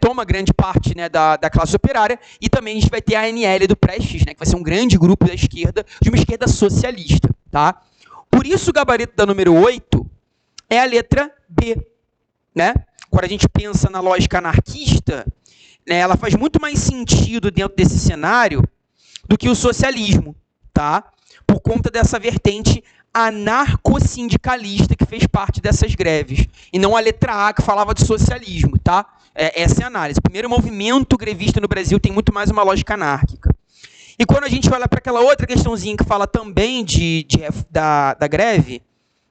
toma grande parte, né, da classe operária, e também a gente vai ter a ANL do Prestes, né, que vai ser um grande grupo da esquerda, de uma esquerda socialista. Tá? Por isso o gabarito da número 8 é a letra B. Né? Quando a gente pensa na lógica anarquista, né, ela faz muito mais sentido dentro desse cenário do que o socialismo, tá? Por conta dessa vertente anarco-sindicalista que fez parte dessas greves, e não a letra A que falava de socialismo, tá? Essa é a análise. O primeiro movimento grevista no Brasil tem muito mais uma lógica anárquica. E quando a gente olha para aquela outra questãozinha que fala também da greve,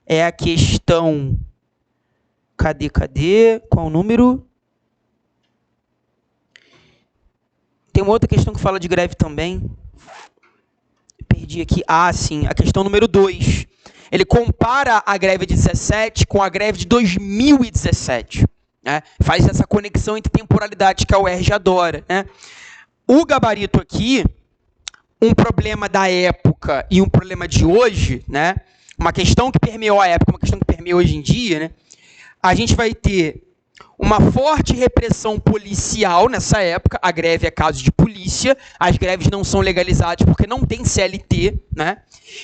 é a questão... Cadê? Qual o número? Tem uma outra questão que fala de greve também. Perdi aqui. Ah, sim. A questão número 2. Ele compara a greve de 17 com a greve de 2017. Né? Faz essa conexão entre temporalidades que a UERJ adora. Né? O gabarito aqui, um problema da época e um problema de hoje, né? Uma questão que permeou a época, uma questão que permeou hoje em dia, né? A gente vai ter uma forte repressão policial nessa época. A greve é caso de polícia, as greves não são legalizadas porque não tem CLT, né?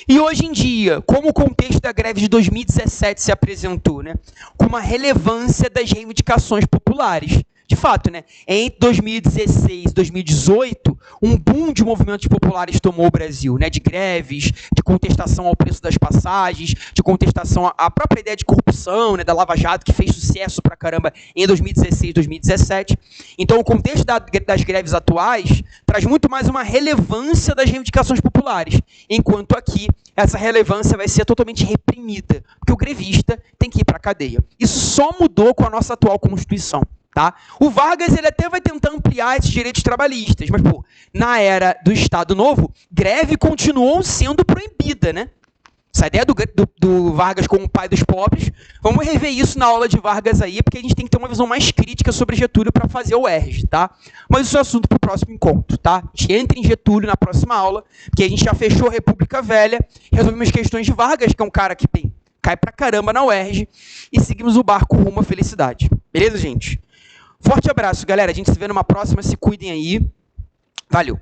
E hoje em dia, como o contexto da greve de 2017 se apresentou, né? Com uma relevância das reivindicações populares. De fato, né? Entre 2016 e 2018, um boom de movimentos populares tomou o Brasil, né? De greves, de contestação ao preço das passagens, de contestação à própria ideia de corrupção, né? Da Lava Jato, que fez sucesso pra caramba em 2016 e 2017. Então, o contexto das greves atuais traz muito mais uma relevância das reivindicações populares, enquanto aqui essa relevância vai ser totalmente reprimida, porque o grevista tem que ir para a cadeia. Isso só mudou com a nossa atual Constituição. Tá? O Vargas ele até vai tentar ampliar esses direitos trabalhistas, mas pô, na era do Estado Novo, greve continuou sendo proibida, né? Essa ideia do Vargas como o pai dos pobres, vamos rever isso na aula de Vargas aí, porque a gente tem que ter uma visão mais crítica sobre Getúlio para fazer o UERJ, tá? Mas isso é assunto para o próximo encontro, tá? A gente entra em Getúlio na próxima aula, porque a gente já fechou a República Velha, resolvemos questões de Vargas, que é um cara que cai pra caramba na UERJ, e seguimos o barco rumo à felicidade. Beleza, gente? Forte abraço, galera. A gente se vê numa próxima. Se cuidem aí. Valeu.